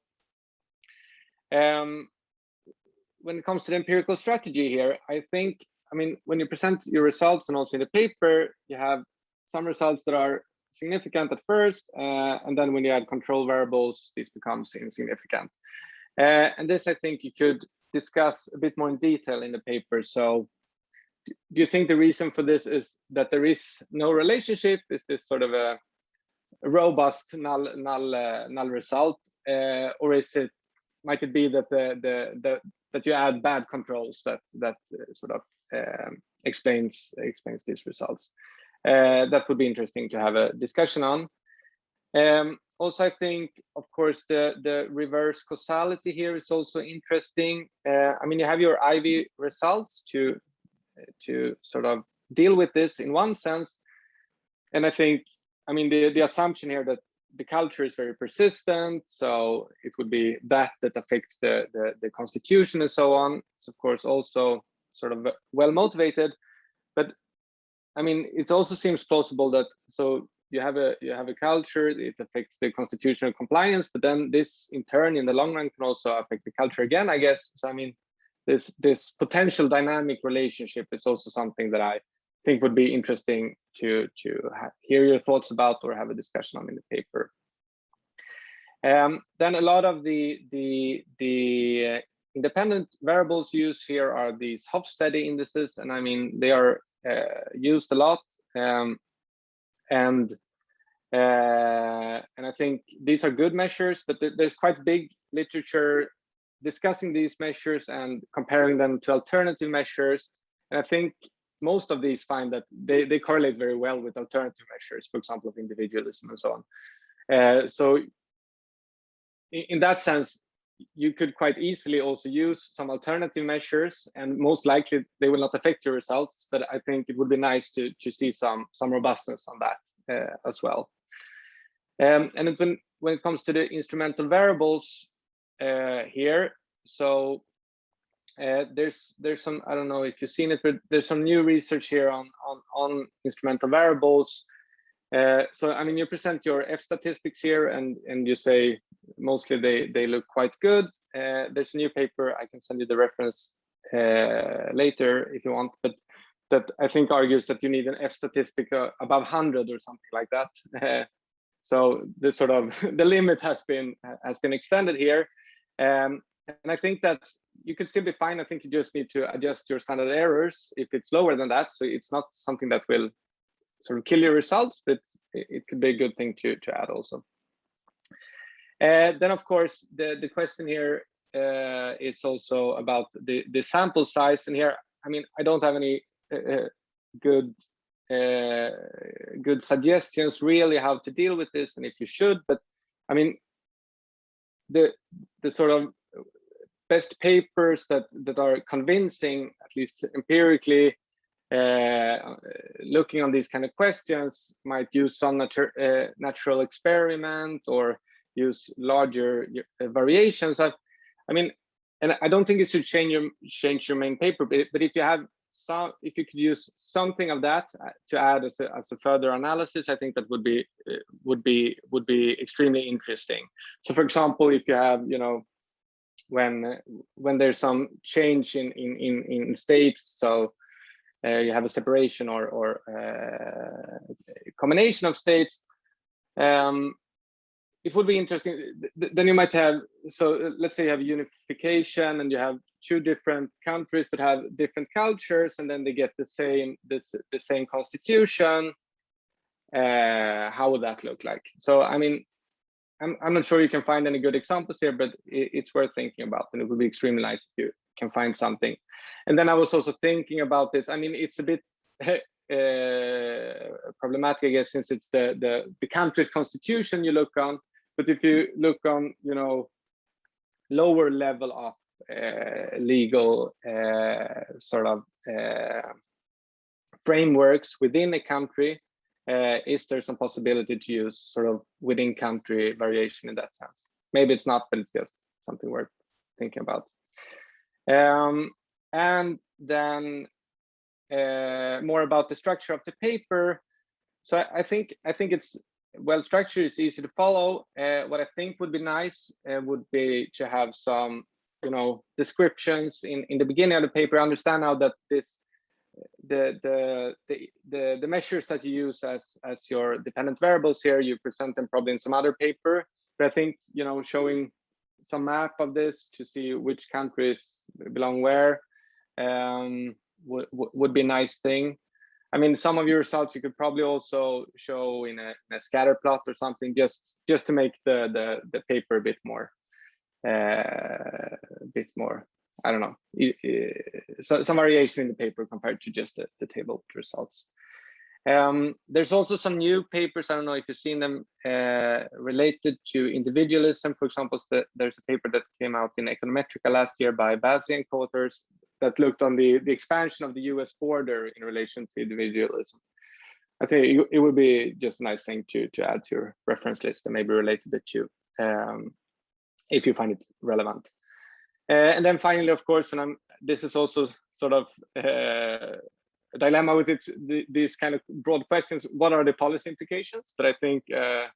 when it comes to the empirical strategy here, I think, I mean, when you present your results and also in the paper, you have some results that are significant at first, and then when you add control variables, this becomes insignificant. And this, I think, you could discuss a bit more in detail in the paper. So do you think the reason for this is that there is no relationship? Is this sort of a robust null result, or is it, might it be that that you add bad controls that sort of explains these results? That would be interesting to have a discussion on. Also, I think, of course, the reverse causality here is also interesting. I mean, you have your IV results to sort of deal with this in one sense, and I think, I mean, the assumption here that the culture is very persistent, so it would be that affects the constitution and so on. It's of course also sort of well motivated, but I mean, it also seems plausible that, so you have a culture, it affects the constitutional compliance, but then this in turn in the long run can also affect the culture again, I guess. So I mean, this potential dynamic relationship is also something that I think would be interesting to hear your thoughts about or have a discussion on in the paper. Then a lot of the independent variables used here are these Hofstede indices, and I mean, they are used a lot, and I think these are good measures, but there's quite big literature discussing these measures and comparing them to alternative measures, and I think most of these find that they correlate very well with alternative measures, for example, of individualism and so on. So in that sense, you could quite easily also use some alternative measures, and most likely they will not affect your results, but I think it would be nice to see some robustness on that as well. And when it comes to the instrumental variables here, so there's some, I don't know if you've seen it, but there's some new research here on instrumental variables. So I mean, you present your F statistics here, and you say mostly they look quite good. There's a new paper, I can send you the reference later if you want, but that I think argues that you need an F statistic above 100 or something like that. So the sort of the limit has been extended here, and I think that you could still be fine. I think you just need to adjust your standard errors if it's lower than that. So it's not something that will sort of kill your results, but it could be a good thing to add also. Then of course the question here is also about the sample size, and here, I mean, I don't have any good suggestions really how to deal with this and if you should, but I mean, the sort of best papers that are convincing, at least empirically, looking on these kind of questions might use some natural experiment or use larger variations. I mean, and I don't think it should change your main paper, but if you have if you could use something of that to add as a further analysis, I think that would be extremely interesting. So, for example, if you have, you know, when there's some change in states, so you have a separation or a combination of states, it would be interesting. Then you might have, so let's say you have unification and you have two different countries that have different cultures, and then they get the same constitution. How would that look like? So, I mean, I'm not sure you can find any good examples here, but it's worth thinking about, and it would be extremely nice if you can find something. And then I was also thinking about this. I mean, it's a bit problematic, I guess, since it's the country's constitution you look on. But if you look on, you know, lower level of legal sort of frameworks within a country, is there some possibility to use sort of within country variation in that sense? Maybe it's not, but it's just something worth thinking about. And then more about the structure of the paper. So I think it's well structured, it's easy to follow. What I think would be nice would be to have some, you know, descriptions in the beginning of the paper. I understand now that this the measures that you use as your dependent variables here, you present them probably in some other paper. But I think, you know, showing some map of this to see which countries belong where would be a nice thing. I mean, some of your results you could probably also show in a scatter plot or something, just to make the paper a bit more, I don't know, so some variation in the paper compared to just the table results. There's also some new papers, I don't know if you've seen them, related to individualism. For example, there's a paper that came out in Econometrica last year by Bazzi and co-authors that looked on the expansion of the US border in relation to individualism. I think it would be just a nice thing to add to your reference list and maybe related it to, if you find it relevant. And then finally, of course, and this is also sort of a dilemma with these kind of broad questions, what are the policy implications? But I think a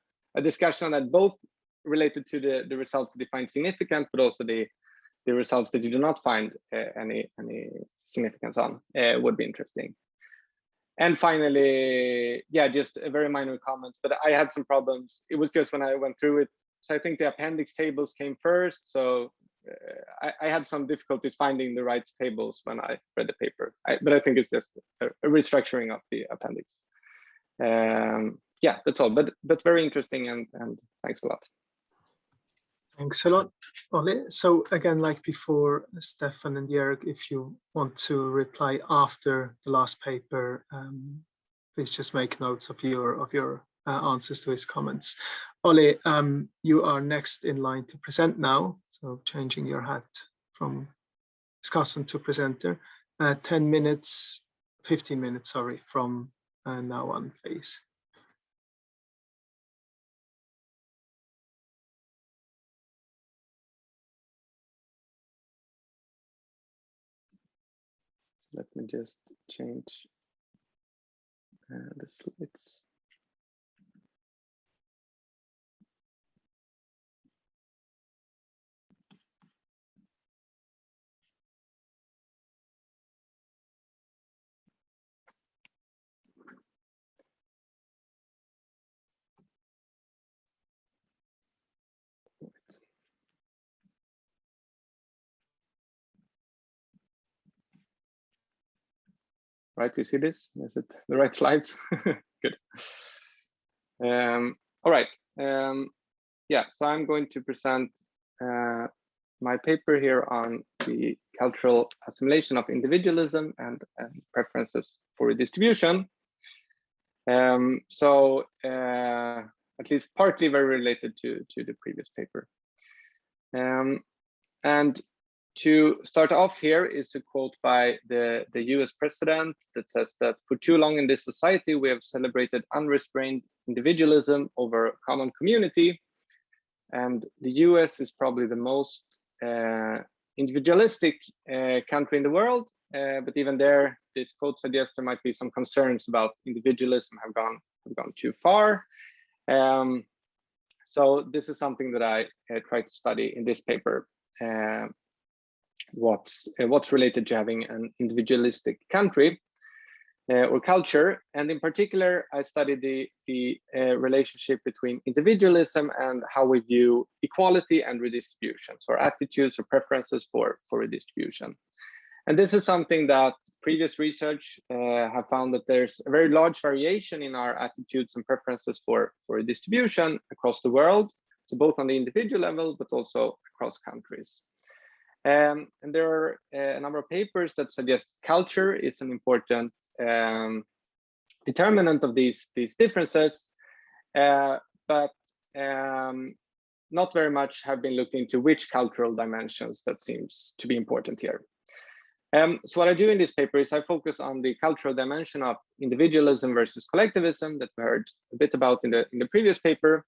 discussion on that, both related to the results that you find significant, but also the results that you do not find any significance on, would be interesting. And finally, yeah, just a very minor comment, but I had some problems. It was just when I went through it. So I think the appendix tables came first. So I had some difficulties finding the right tables when I read the paper, but I think it's just a restructuring of the appendix. Yeah, that's all, but very interesting, and thanks a lot. Thanks a lot, Ollie. So again, like before, Stefan and Jörg, if you want to reply after the last paper, please just make notes of your answers to his comments. Ollie, you are next in line to present now. So changing your hat from discussant to presenter. 15 minutes, sorry, from now on, please. Let me just change the slides. Right, you see this? Is it the right slides? Good. All right. Yeah, so I'm going to present my paper here on the cultural assimilation of individualism and preferences for redistribution. So at least partly very related to the previous paper. And to start off here is a quote by the US president that says that for too long in this society, we have celebrated unrestrained individualism over a common community. And the US is probably the most individualistic country in the world, but even there, this quote suggests there might be some concerns about individualism have gone too far. So this is something that I try to study in this paper. What's related to having an individualistic country or culture, and in particular, I studied the relationship between individualism and how we view equality and redistribution, so our attitudes or preferences for redistribution. And this is something that previous research have found that there's a very large variation in our attitudes and preferences for redistribution across the world, so both on the individual level, but also across countries. And there are a number of papers that suggest culture is an important determinant of these differences, but not very much have been looked into which cultural dimensions that seems to be important here. So what I do in this paper is I focus on the cultural dimension of individualism versus collectivism that we heard a bit about in the previous paper,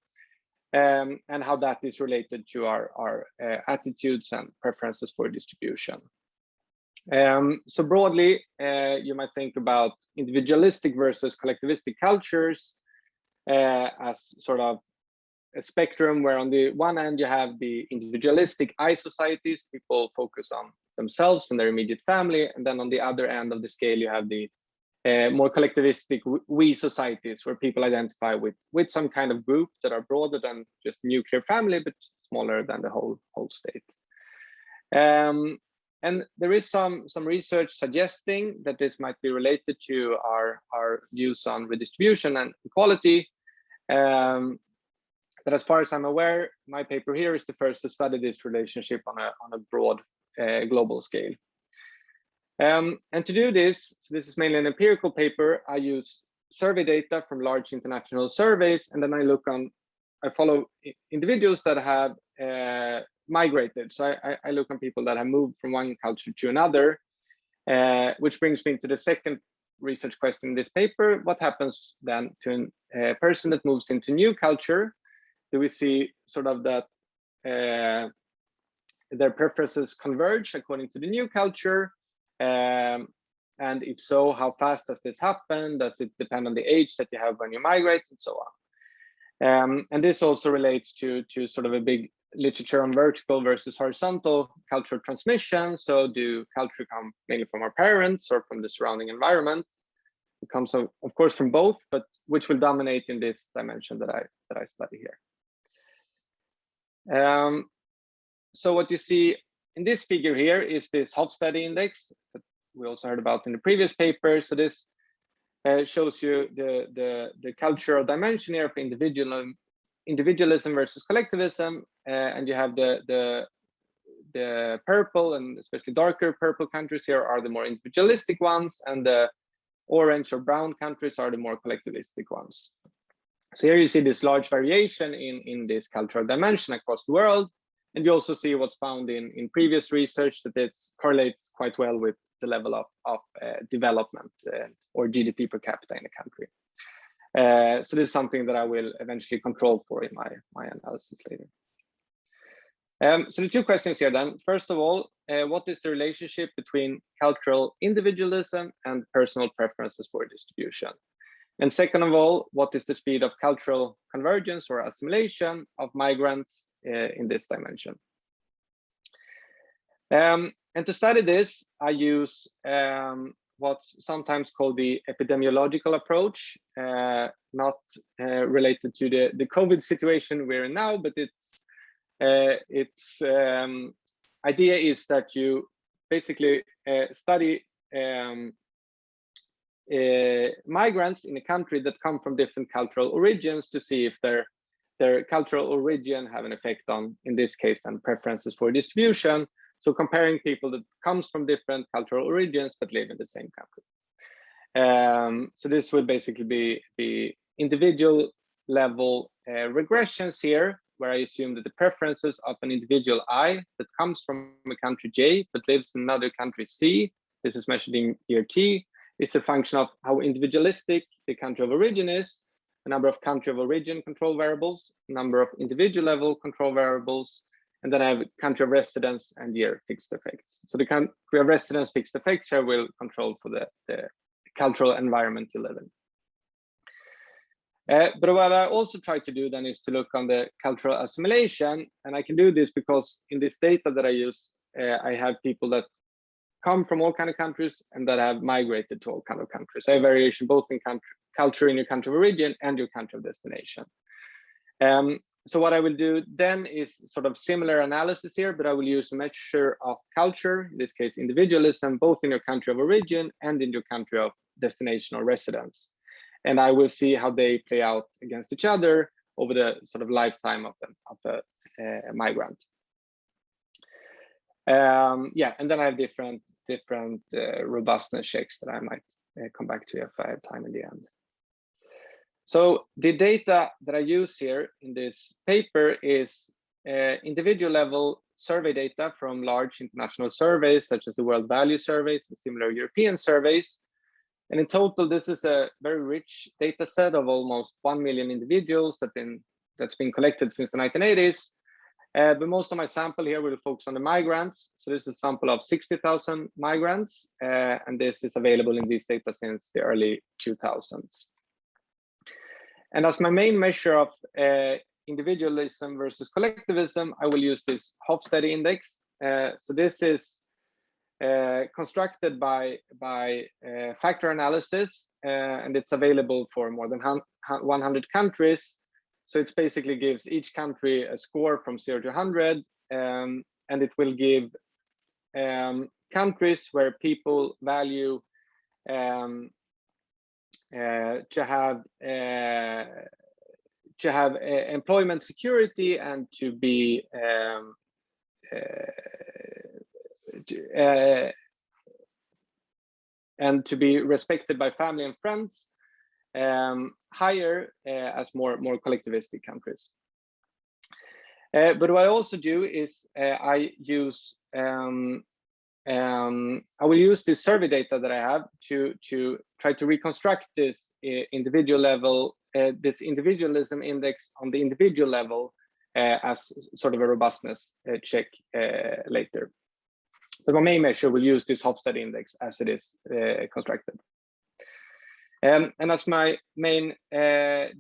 and how that is related to our attitudes and preferences for distribution. So broadly, you might think about individualistic versus collectivistic cultures as sort of a spectrum where on the one hand you have the individualistic I societies, people focus on themselves and their immediate family, and then on the other end of the scale you have the more collectivistic we societies where people identify with some kind of group that are broader than just a nuclear family but smaller than the whole state. And there is some research suggesting that this might be related to our views on redistribution and equality. But as far as I'm aware, my paper here is the first to study this relationship on a broad global scale. And to do this, so this is mainly an empirical paper, I use survey data from large international surveys, and then I follow individuals that have migrated. So I look on people that have moved from one culture to another, which brings me to the second research question in this paper. What happens then to a person that moves into new culture? Do we see sort of that their preferences converge according to the new culture? And if so, how fast does this happen? Does it depend on the age that you have when you migrate, and so on? And this also relates to sort of a big literature on vertical versus horizontal cultural transmission. So do culture come mainly from our parents or from the surrounding environment? It comes of course from both, but which will dominate in this dimension that I study here. So what you see in this figure here is this Hofstede index that we also heard about in the previous paper. So this shows you the cultural dimension here of individualism versus collectivism, and you have the purple and especially darker purple countries here are the more individualistic ones, and the orange or brown countries are the more collectivistic ones. So here you see this large variation in this cultural dimension across the world, and you also see what's found in previous research that it correlates quite well with the level of development or GDP per capita in a country. So this is something that I will eventually control for in my analysis later. So the two questions here then. First of all, what is the relationship between cultural individualism and personal preferences for distribution? And second of all, what is the speed of cultural convergence or assimilation of migrants in this dimension? And to study this, I use what's sometimes called the epidemiological approach, not related to the COVID situation we're in now, but its idea is that you basically study migrants in a country that come from different cultural origins to see if their cultural origin have an effect on, in this case, then preferences for distribution. So comparing people that comes from different cultural origins but live in the same country. So this would basically be the individual level regressions here, where I assume that the preferences of an individual I that comes from a country J but lives in another country C, this is measured in year T, is a function of how individualistic the country of origin is, a number of country of origin control variables, number of individual level control variables, And then I have country of residence and year fixed effects. So the country of residence fixed effects here will control for the cultural environment you live in. But what I also try to do then is to look on the cultural assimilation, and I can do this because in this data that I use, I have people that come from all kinds of countries and that have migrated to all kinds of countries. I have variation both in culture in your country of origin and your country of destination. So what I will do then is sort of similar analysis here, but I will use a measure of culture, in this case individualism, both in your country of origin and in your country of destination or residence. And I will see how they play out against each other over the sort of lifetime of the migrant. Yeah, and then I have different robustness checks that I might come back to if I have time in the end. So the data that I use here in this paper is individual level survey data from large international surveys, such as the World Value Surveys and similar European surveys. And in total, this is a very rich data set of almost 1 million individuals that's been collected since the 1980s. But most of my sample here will focus on the migrants. So this is a sample of 60,000 migrants, and this is available in these data since the early 2000s. And as my main measure of individualism versus collectivism, I will use this Hofstede index. So this is constructed by factor analysis, and it's available for more than 100 countries. So it basically gives each country a score from 0 to 100, and it will give countries where people value to have employment security and to be respected by family and friends, higher as more collectivistic countries. But what I also do is I will use this survey data that I have to try to reconstruct this individual level, this individualism index on the individual level as sort of a robustness check later. But my main measure will use this Hofstede index as it is constructed. And as my main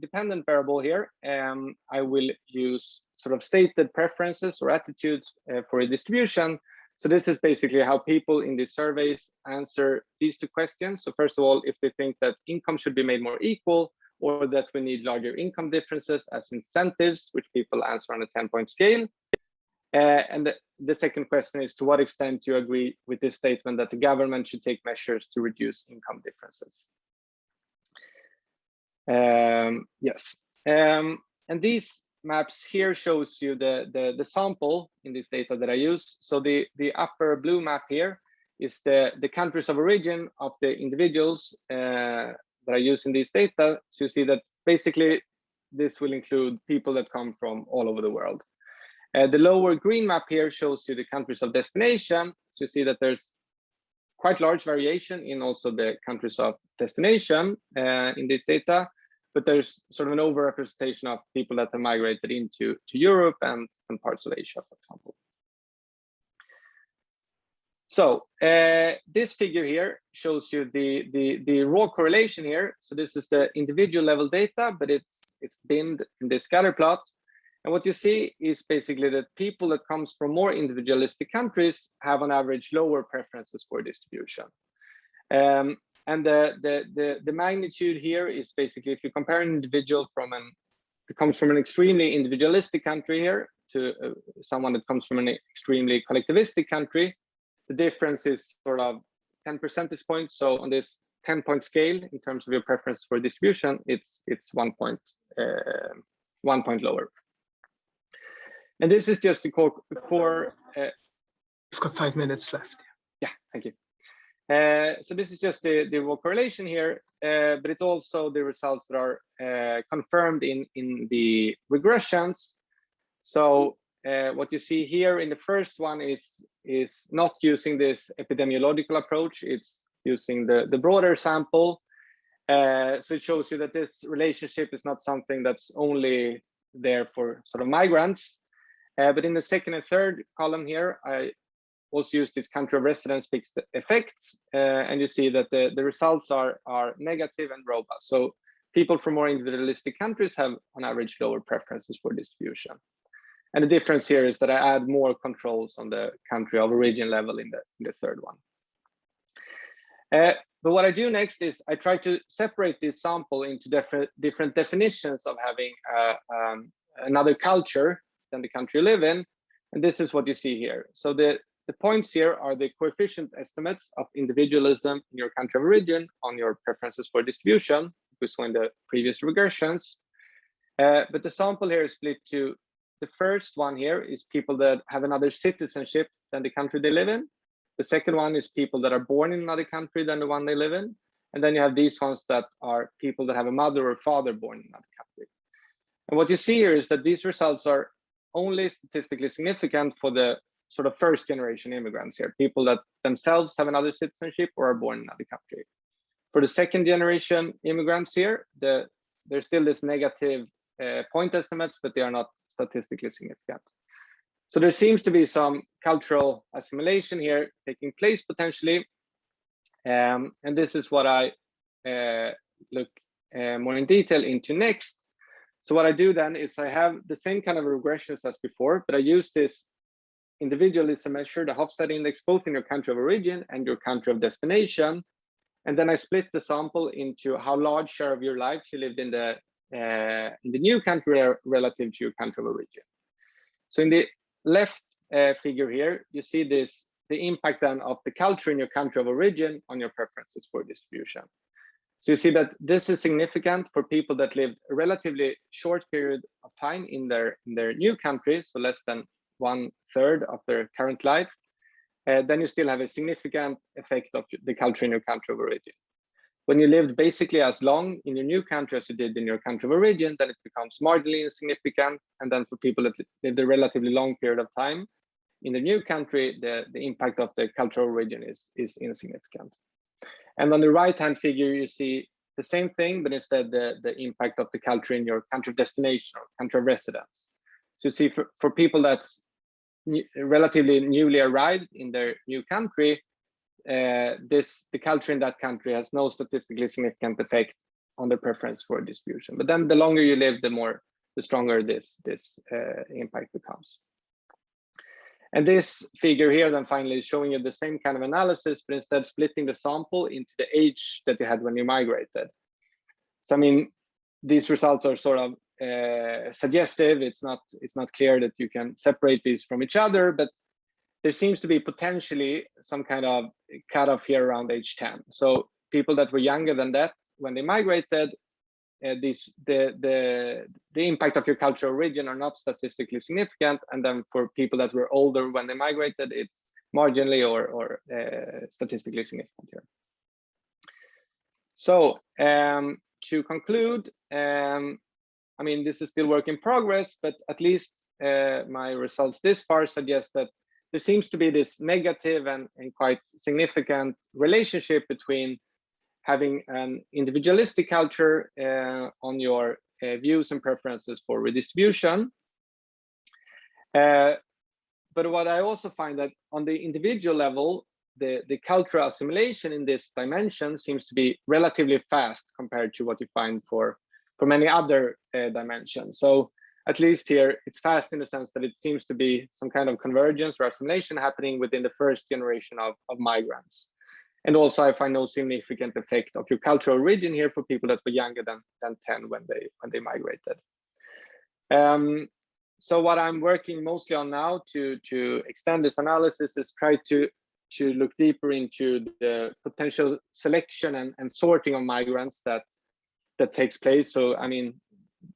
dependent variable here, I will use sort of stated preferences or attitudes for a distribution. So this is basically how people in these surveys answer these two questions. So first of all, if they think that income should be made more equal, or that we need larger income differences as incentives, which people answer on a 10-point scale. And the second question is, to what extent do you agree with this statement that the government should take measures to reduce income differences? Yes, and these maps here shows you the sample in this data that I use. So the upper blue map here is the countries of origin of the individuals that I use in these data. So you see that basically this will include people that come from all over the world. The lower green map here shows you the countries of destination. So you see that there's quite large variation in also the countries of destination in this data, but there's sort of an overrepresentation of people that have migrated into Europe and parts of Asia, for example. So this figure here shows you the raw correlation here. So this is the individual level data, but it's binned in the scatter plot. And what you see is basically that people that comes from more individualistic countries have on average lower preferences for distribution. And the magnitude here is basically, if you compare an individual that comes from an extremely individualistic country here to someone that comes from an extremely collectivistic country, the difference is sort of 10 percentage points. So on this 10-point scale, in terms of your preference for distribution, it's 1 point lower. And this is just the core. You've got 5 minutes left. Yeah, thank you. So this is just the raw correlation here, but it's also the results that are confirmed in the regressions. So what you see here in the first one is not using this epidemiological approach. It's using the broader sample. So it shows you that this relationship is not something that's only there for sort of migrants. But in the second and third column here, I also use this country of residence fixed effects, and you see that the results are negative and robust. So people from more individualistic countries have on average lower preferences for distribution. And the difference here is that I add more controls on the country of origin level in the third one. But what I do next is I try to separate this sample into different definitions of having another culture than the country you live in. And this is what you see here. So the points here are the coefficient estimates of individualism in your country of origin on your preferences for distribution, we saw in the previous regressions. But the sample here is split to the first one here is people that have another citizenship than the country they live in. The second one is people that are born in another country than the one they live in. And then you have these ones that are people that have a mother or father born in another country. And what you see here is that these results are only statistically significant for the sort of first generation immigrants here, people that themselves have another citizenship or are born in another country. For the second generation immigrants here, there's still this negative point estimates, but they are not statistically significant. So there seems to be some cultural assimilation here taking place potentially. And this is what I look more in detail into next. So what I do then is I have the same kind of regressions as before, but I use this individualism measure, the Hofstad index, both in your country of origin and your country of destination. And then I split the sample into how large share of your life you lived in the new country relative to your country of origin. So in the left figure here, you see the impact then of the culture in your country of origin on your preferences for distribution. So you see that this is significant for people that lived a relatively short period of time in their new country, so less than 1/3 of their current life. Then you still have a significant effect of the culture in your country of origin. When you lived basically as long in your new country as you did in your country of origin, then it becomes marginally insignificant. And then for people that lived a relatively long period of time in the new country, the impact of the cultural origin is insignificant. And on the right-hand figure, you see the same thing, but instead the impact of the culture in your country of destination or country of residence. So you see for people that's relatively newly arrived in their new country, the culture in that country has no statistically significant effect on their preference for distribution. But then the longer you live, the stronger this impact becomes. And this figure here then finally is showing you the same kind of analysis, but instead splitting the sample into the age that you had when you migrated. So I mean, these results are sort of suggestive. It's not clear that you can separate these from each other, but there seems to be potentially some kind of cutoff here around age 10. So people that were younger than that when they migrated, the impact of your cultural origin are not statistically significant, and then for people that were older when they migrated, it's marginally or statistically significant here. So to conclude, I mean, this is still work in progress, but at least my results this far suggest that there seems to be this negative and quite significant relationship between having an individualistic culture on your views and preferences for redistribution. But what I also find that on the individual level, the cultural assimilation in this dimension seems to be relatively fast compared to what you find for many other dimensions. So at least here, it's fast in the sense that it seems to be some kind of convergence or assimilation happening within the first generation of migrants. And also I find no significant effect of your cultural origin here for people that were younger than 10 when they migrated. So what I'm working mostly on now to extend this analysis is try to look deeper into the potential selection and sorting of migrants that takes place. So I mean,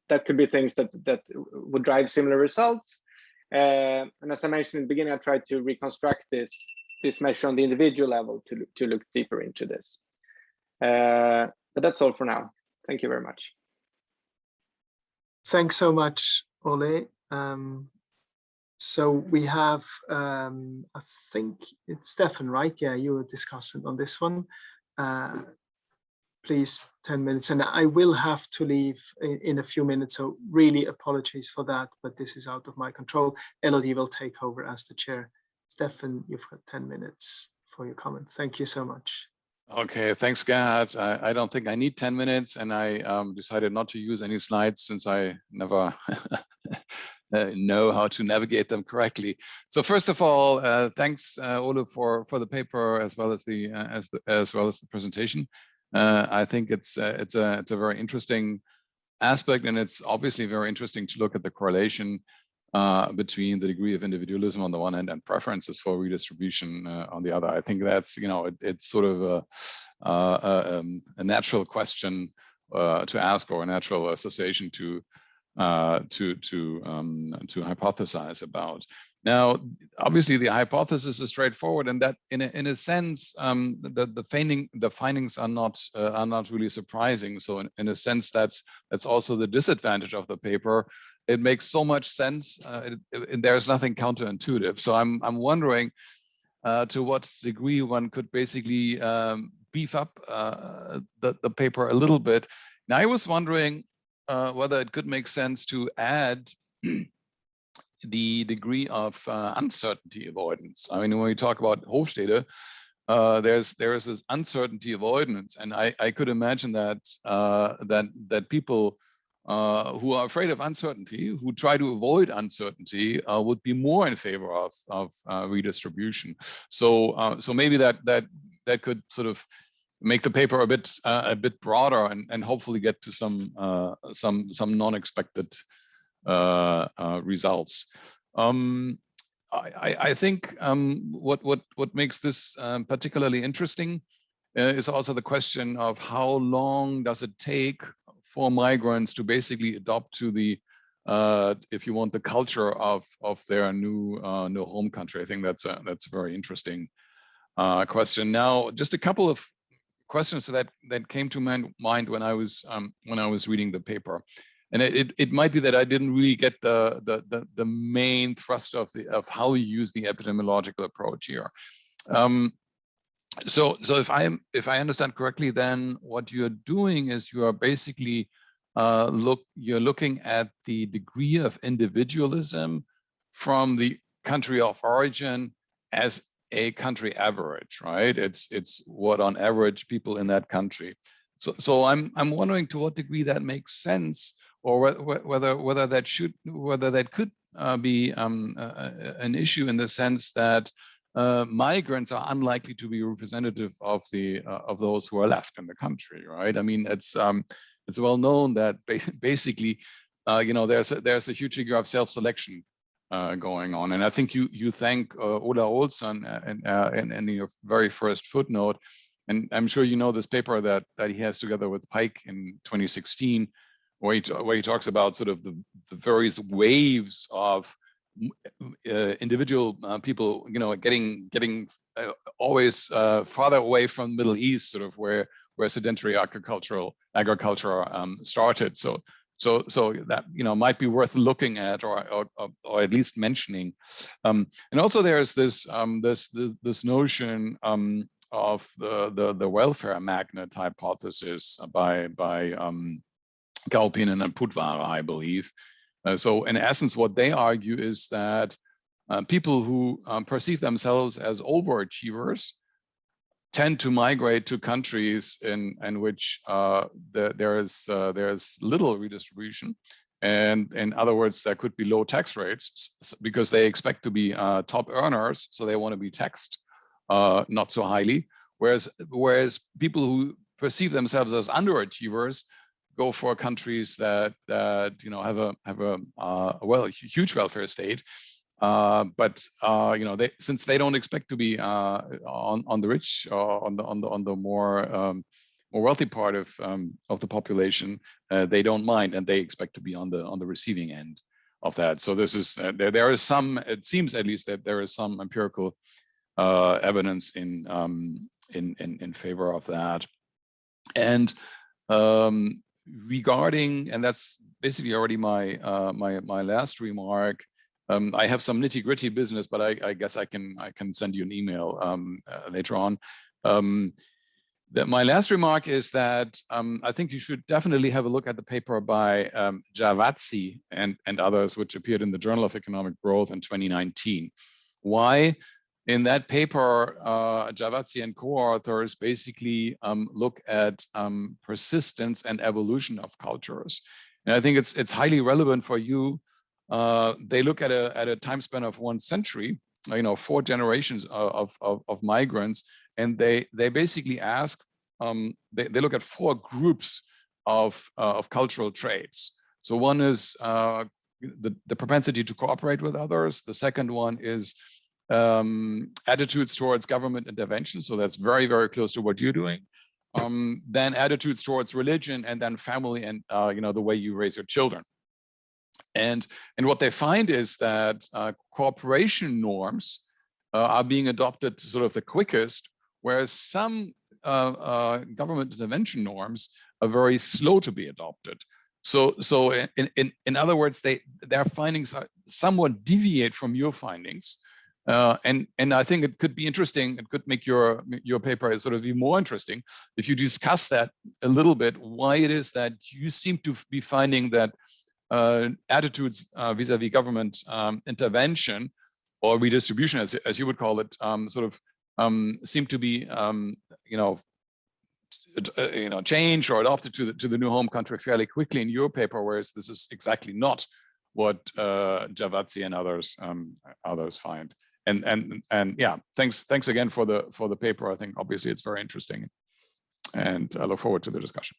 that could be things that would drive similar results. And as I mentioned in the beginning, I tried to reconstruct this measure on the individual level to look deeper into this. But that's all for now. Thank you very much. Thanks so much, Ole. So we have, I think it's Stefan, right? Yeah, you were discussing on this one. please, 10 minutes. And I will have to leave in a few minutes, so really apologies for that, but this is out of my control. Elodie will take over as the chair. Stefan, you've got 10 minutes for your comments. Thank you so much. Okay, thanks, Gerhard. I don't think I need 10 minutes, and I decided not to use any slides since I never know how to navigate them correctly. So first of all, thanks, Ole, for the paper as well as the presentation. I think it's a very interesting aspect, and it's obviously very interesting to look at the correlation between the degree of individualism on the one hand and preferences for redistribution on the other. I think that's, it's sort of a natural question to ask, or a natural association to hypothesize about. Now, obviously, the hypothesis is straightforward, and that, in a sense, the findings are not really surprising. So, in a sense, that's also the disadvantage of the paper. It makes so much sense, and there's nothing counterintuitive. So, I'm wondering to what degree one could basically beef up the paper a little bit. Now, I was wondering whether it could make sense to add the degree of uncertainty avoidance. I mean, when we talk about Hofstede, there is this uncertainty avoidance, and I could imagine that that people who are afraid of uncertainty, who try to avoid uncertainty, would be more in favor of redistribution. So so maybe that could sort of make the paper a bit broader, and hopefully get to some non-expected results. I think what makes this particularly interesting is also the question of how long does it take for migrants to basically adopt to the, if you want, the culture of their new home country. I think that's a very interesting question. Now, just a couple of questions that came to my mind when I was reading the paper. And it might be that I didn't really get the main thrust of how you use the epidemiological approach here. So if I understand correctly, then what you're doing is you are basically you're looking at the degree of individualism from the country of origin as a country average, right? It's what on average people in that country. So I'm wondering to what degree that makes sense, or whether that could be an issue in the sense that migrants are unlikely to be representative of those who are left in the country, right? I mean, it's well known that basically, there's a huge degree of self-selection going on, and I think you thank Ola Olsson in your very first footnote, and I'm sure you know this paper that he has together with Pike in 2016. Where he talks about sort of the various waves of individual people, getting always farther away from the Middle East, sort of where sedentary agriculture started. So that might be worth looking at, or at least mentioning. And also there's this notion of the welfare magnet hypothesis by Kaupinen and Putwara, I believe. So in essence, what they argue is that people who perceive themselves as overachievers tend to migrate to countries in which there is little redistribution. And in other words, there could be low tax rates because they expect to be top earners, so they want to be taxed not so highly. Whereas people who perceive themselves as underachievers go for countries that have a huge welfare state, but since they don't expect to be on the rich, on the more wealthy part of the population, they don't mind, and they expect to be on the receiving end of that. So this is there is some, it seems at least, that there is some empirical evidence in favor of that. And regarding, and that's basically already my last remark, I have some nitty-gritty business, but I guess I can send you an email later on. My last remark is that I think you should definitely have a look at the paper by Giavazzi and others, which appeared in the Journal of Economic Growth in 2019. Why? In that paper, Giavazzi and co-authors basically look at persistence and evolution of cultures. And I think it's highly relevant for you. They look at a time span of 1 century, 4 generations of migrants, and they basically ask, they look at 4 groups of cultural traits. So one is the propensity to cooperate with others. The second one is attitudes towards government intervention. So that's very, very close to what you're doing. Then attitudes towards religion, and then family, and the way you raise your children. And what they find is that cooperation norms are being adopted sort of the quickest, whereas some government intervention norms are very slow to be adopted. So in other words, their findings somewhat deviate from your findings. And I think it could be interesting. It could make your paper sort of be more interesting if you discuss that a little bit. Why it is that you seem to be finding that attitudes vis-a-vis government intervention or redistribution, as you would call it, seem to be changed or adopted to the new home country fairly quickly in your paper, whereas this is exactly not what Giavazzi and others find. And yeah, thanks again for the paper. I think obviously it's very interesting, and I look forward to the discussion.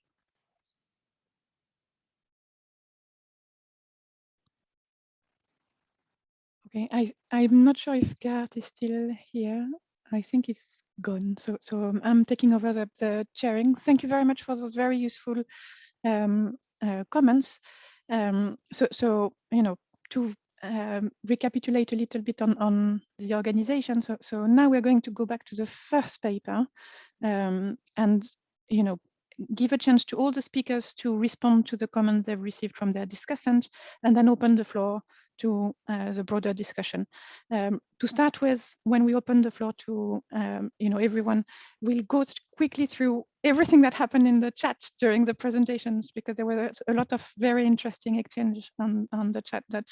Okay, I'm not sure if Gert is still here. I think it's gone. So I'm taking over the chairing. Thank you very much for those very useful comments. So to recapitulate a little bit on the organization. So now we're going to go back to the first paper and give a chance to all the speakers to respond to the comments they've received from their discussant, and then open the floor to the broader discussion. To start with, when we open the floor to everyone, we'll go quickly through everything that happened in the chat during the presentations, because there was a lot of very interesting exchange on the chat that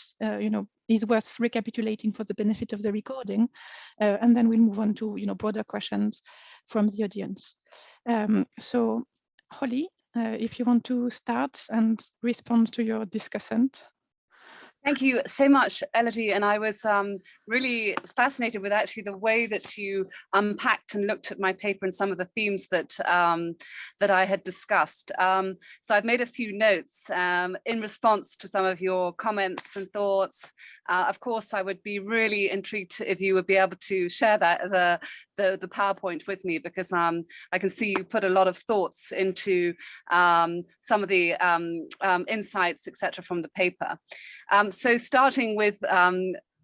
is worth recapitulating for the benefit of the recording, and then we'll move on to broader questions from the audience. So Holly, if you want to start and respond to your discussant. Thank you so much, Elodie. And I was really fascinated with actually the way that you unpacked and looked at my paper and some of the themes that that I had discussed. So I've made a few notes in response to some of your comments and thoughts. Of course, I would be really intrigued if you would be able to share that the PowerPoint with me, because I can see you put a lot of thoughts into some of the insights, etc., from the paper. So starting with,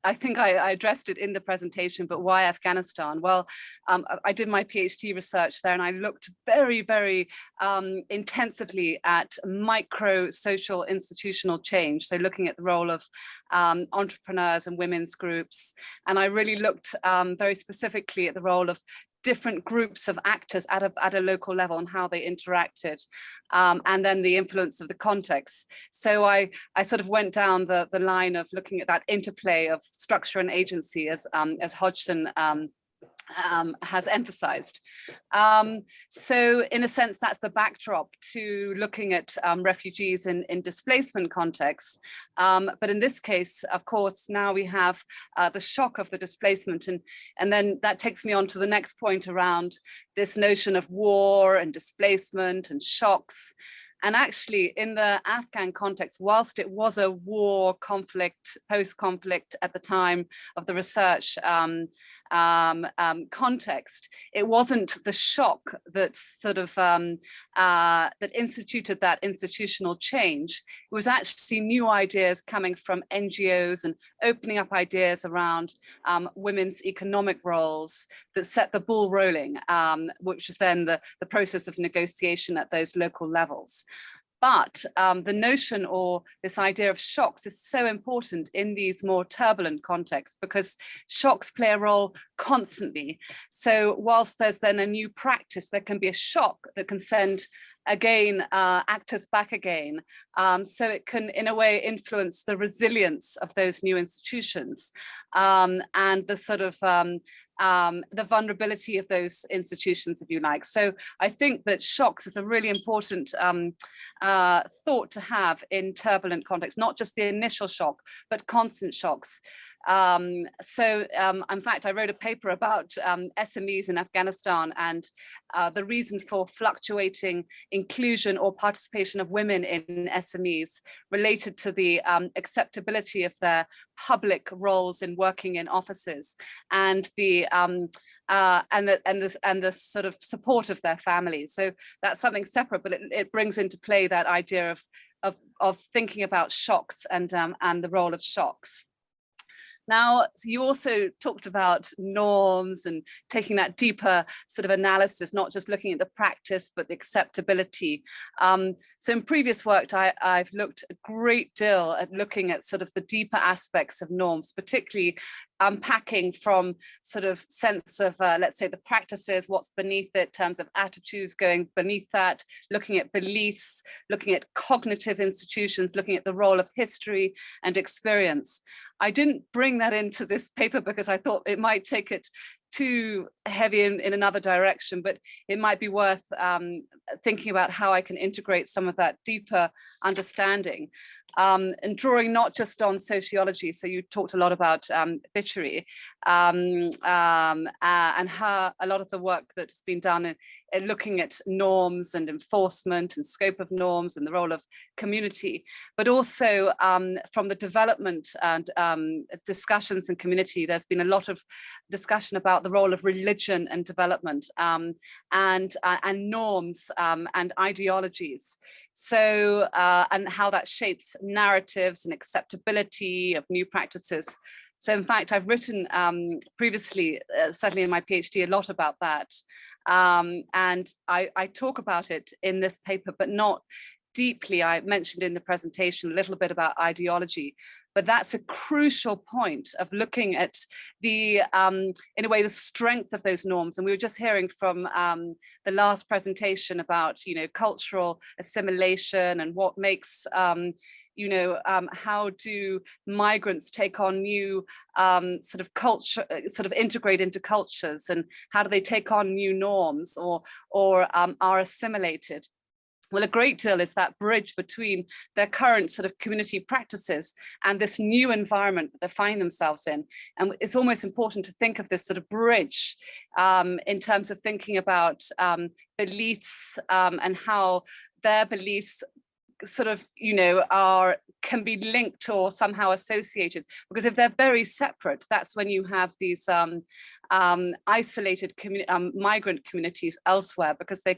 I think I addressed it in the presentation, but why Afghanistan? Well, I did my PhD research there, and I looked very, very intensively at micro social institutional change. So looking at the role of entrepreneurs and women's groups. And I really looked very specifically at the role of different groups of actors at a local level and how they interacted, and then the influence of the context. So I sort of went down the line of looking at that interplay of structure and agency, as Hodgson has emphasized. So in a sense, that's the backdrop to looking at refugees in displacement contexts. But in this case, of course, now we have the shock of the displacement. And then that takes me on to the next point around this notion of war and displacement and shocks. And actually, in the Afghan context, whilst it was a war conflict, post-conflict at the time of the research context, it wasn't the shock that sort of that instituted that institutional change. It was actually new ideas coming from NGOs and opening up ideas around women's economic roles that set the ball rolling, which was then the process of negotiation at those local levels. But the notion or this idea of shocks is so important in these more turbulent contexts, because shocks play a role constantly. So whilst there's then a new practice, there can be a shock that can send actors back again. So it can, in a way, influence the resilience of those new institutions and the sort of the vulnerability of those institutions, if you like. So I think that shocks is a really important thought to have in turbulent contexts, not just the initial shock, but constant shocks. In fact, I wrote a paper about SMEs in Afghanistan and the reason for fluctuating inclusion or participation of women in SMEs related to the acceptability of their public roles in working in offices and the sort of support of their families. So that's something separate, but it brings into play that idea of thinking about shocks and the role of shocks. Now, so you also talked about norms and taking that deeper sort of analysis, not just looking at the practice, but the acceptability. So in previous work, I've looked a great deal at looking at sort of the deeper aspects of norms, particularly unpacking from sort of sense of, let's say, the practices, what's beneath it in terms of attitudes going beneath that, looking at beliefs, looking at cognitive institutions, looking at the role of history and experience. I didn't bring that into this paper because I thought it might take it too heavy in another direction, but it might be worth thinking about how I can integrate some of that deeper understanding. And drawing not just on sociology, so you talked a lot about Bitchery and how a lot of the work that's been done in looking at norms and enforcement and scope of norms and the role of community, but also from the development and discussions in community, there's been a lot of discussion about the role of religion and development and norms and ideologies. So, and how that shapes narratives and acceptability of new practices. So in fact, I've written previously, certainly in my PhD, a lot about that. And I talk about it in this paper, but not deeply. I mentioned in the presentation a little bit about ideology, but that's a crucial point of looking at the, in a way, the strength of those norms. And we were just hearing from the last presentation about, cultural assimilation and what makes, how do migrants take on new sort of culture, sort of integrate into cultures, and how do they take on new norms or are assimilated? Well, a great deal is that bridge between their current sort of community practices and this new environment that they find themselves in. And it's almost important to think of this sort of bridge in terms of thinking about beliefs and how their beliefs sort of, can be linked or somehow associated, because if they're very separate, that's when you have these isolated migrant communities elsewhere, because they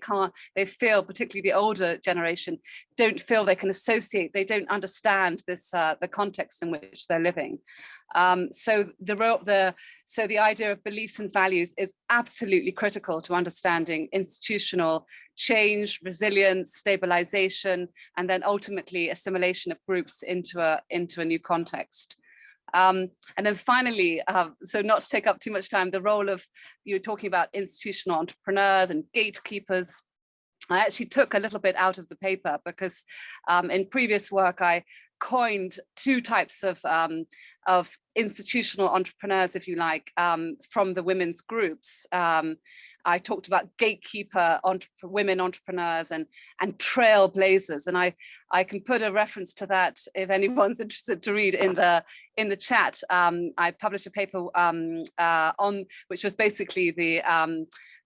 feel, particularly the older generation, don't feel they can associate, they don't understand this, the context in which they're living. So the idea of beliefs and values is absolutely critical to understanding institutional change, resilience, stabilization, and then ultimately assimilation of groups into a new context. And then finally, so not to take up too much time, the role of, you were talking about institutional entrepreneurs and gatekeepers. I actually took a little bit out of the paper because in previous work, I coined two types of institutional entrepreneurs, if you like, from the women's groups. I talked about gatekeeper women entrepreneurs and trailblazers, and I can put a reference to that if anyone's interested to read in the chat. I published a paper on which was basically the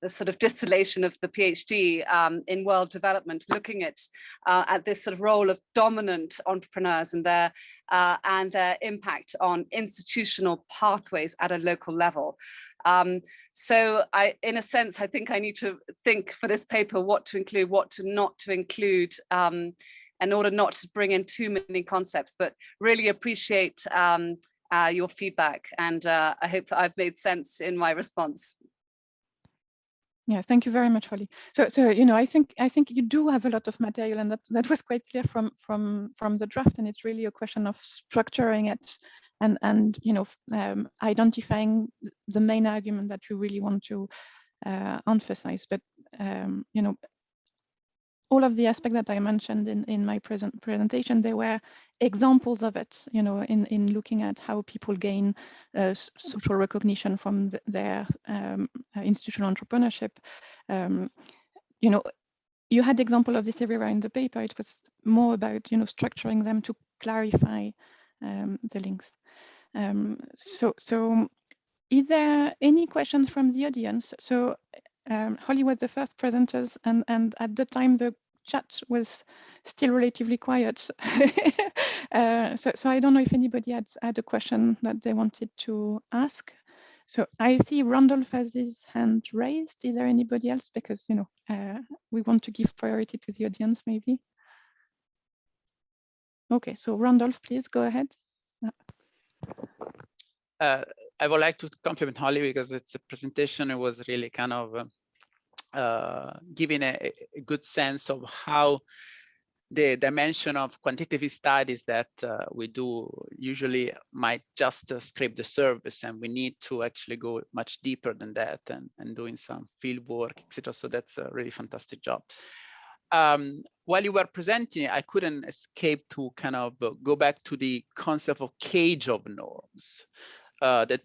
sort of distillation of the PhD in world development, looking at this sort of role of dominant entrepreneurs and their impact on institutional pathways at a local level. So in a sense, I think I need to think for this paper what to include, what to not to include, in order not to bring in too many concepts, but really appreciate your feedback. And I hope I've made sense in my response. Yeah, thank you very much, Holly. So you know, I think you do have a lot of material, and that was quite clear from the draft. And it's really a question of structuring it and you know, identifying the main argument that you really want to emphasize. But you know, all of the aspects that I mentioned in my presentation, they were examples of it, you know, in looking at how people gain social recognition from their institutional entrepreneurship. You know, you had example of this everywhere in the paper. It was more about, you know, structuring them to clarify the links. So is there any questions from the audience? So Holly was the first presenters, and at the time the chat was still relatively quiet. So I don't know if anybody had a question that they wanted to ask. So I see Randolph has his hand raised. Is there anybody else? Because, you know, we want to give priority to the audience, maybe. Okay, so Randolph, please go ahead. I would like to compliment Holly because it's a presentation. It was really kind of giving a good sense of how the dimension of quantitative studies that we do usually might just scrape the surface, and we need to actually go much deeper than that and doing some field work, etc. So that's a really fantastic job. While you were presenting, I couldn't escape to kind of go back to the concept of cage of norms that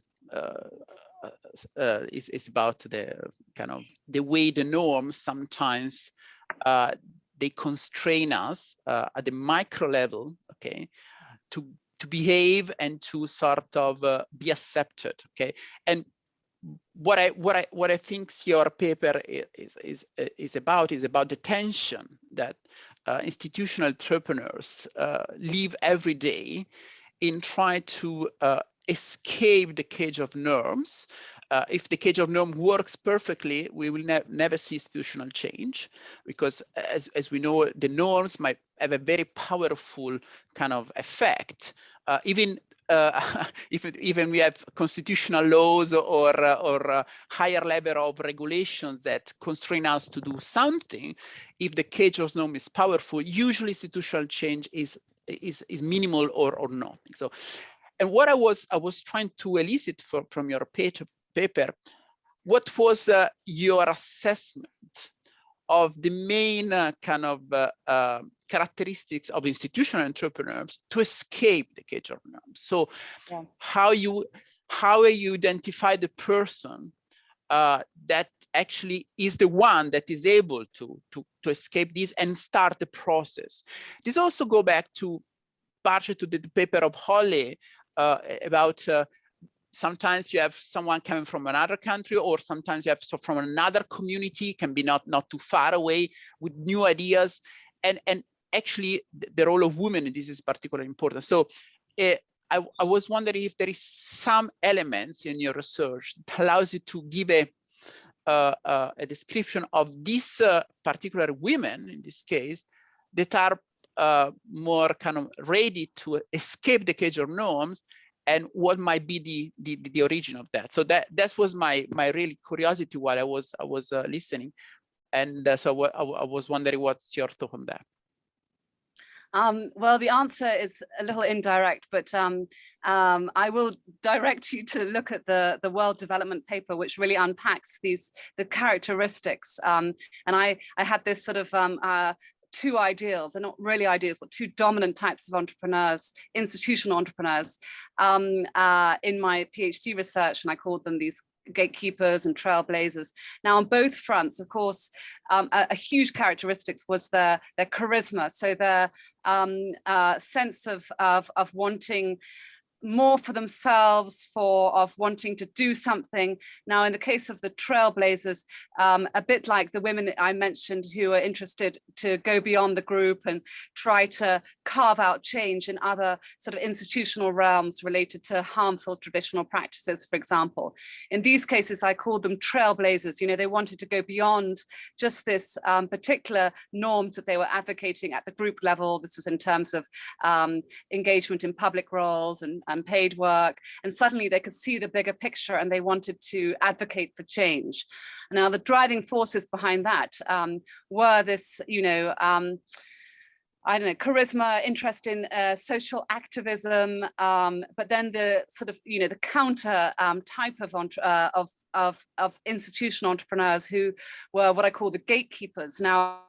is about the kind of the way the norms sometimes they constrain us at the micro level, okay, to behave and to sort of be accepted, okay. And what I think your paper is about the tension that institutional entrepreneurs live every day in trying to escape the cage of norms. If the cage of norm works perfectly, we will never see institutional change, because as we know, the norms might have a very powerful kind of effect, even even we have constitutional laws or higher level of regulations that constrain us to do something. If the cage of norm is powerful, usually institutional change is minimal or nothing. So, and what I was trying to elicit from your paper, what was your assessment of the main kind of characteristics of institutional entrepreneurs to escape the cage of norms? So yeah. how you identify the person that actually is the one that is able to escape this and start the process. This also go back to partially to the paper of Holly about sometimes you have someone coming from another country, or sometimes you have from another community, can be not too far away, with new ideas, and actually the role of women in this is particularly important. So I was wondering if there is some elements in your research that allows you to give a description of these particular women, in this case, that are more kind of ready to escape the cage of norms, and what might be the origin of that. So that was my really curiosity while I was listening, and so I was wondering what's your thought on that. Well, the answer is a little indirect, but I will direct you to look at the World Development Paper, which really unpacks the characteristics. And I had this sort of two ideals, and not really ideas, but two dominant types of entrepreneurs, institutional entrepreneurs, in my PhD research, and I called them these gatekeepers and trailblazers. Now, on both fronts, of course, a huge characteristics was their charisma, so their sense of wanting more for themselves, of wanting to do something. Now, in the case of the trailblazers, a bit like the women I mentioned who are interested to go beyond the group and try to carve out change in other sort of institutional realms related to harmful traditional practices, for example. In these cases, I called them trailblazers. You know, they wanted to go beyond just this particular norms that they were advocating at the group level. This was in terms of engagement in public roles and unpaid work, and suddenly they could see the bigger picture and they wanted to advocate for change. Now, the driving forces behind that were this, I don't know, charisma, interest in social activism, but then the sort of, the counter type of institutional entrepreneurs who were what I call the gatekeepers. Now,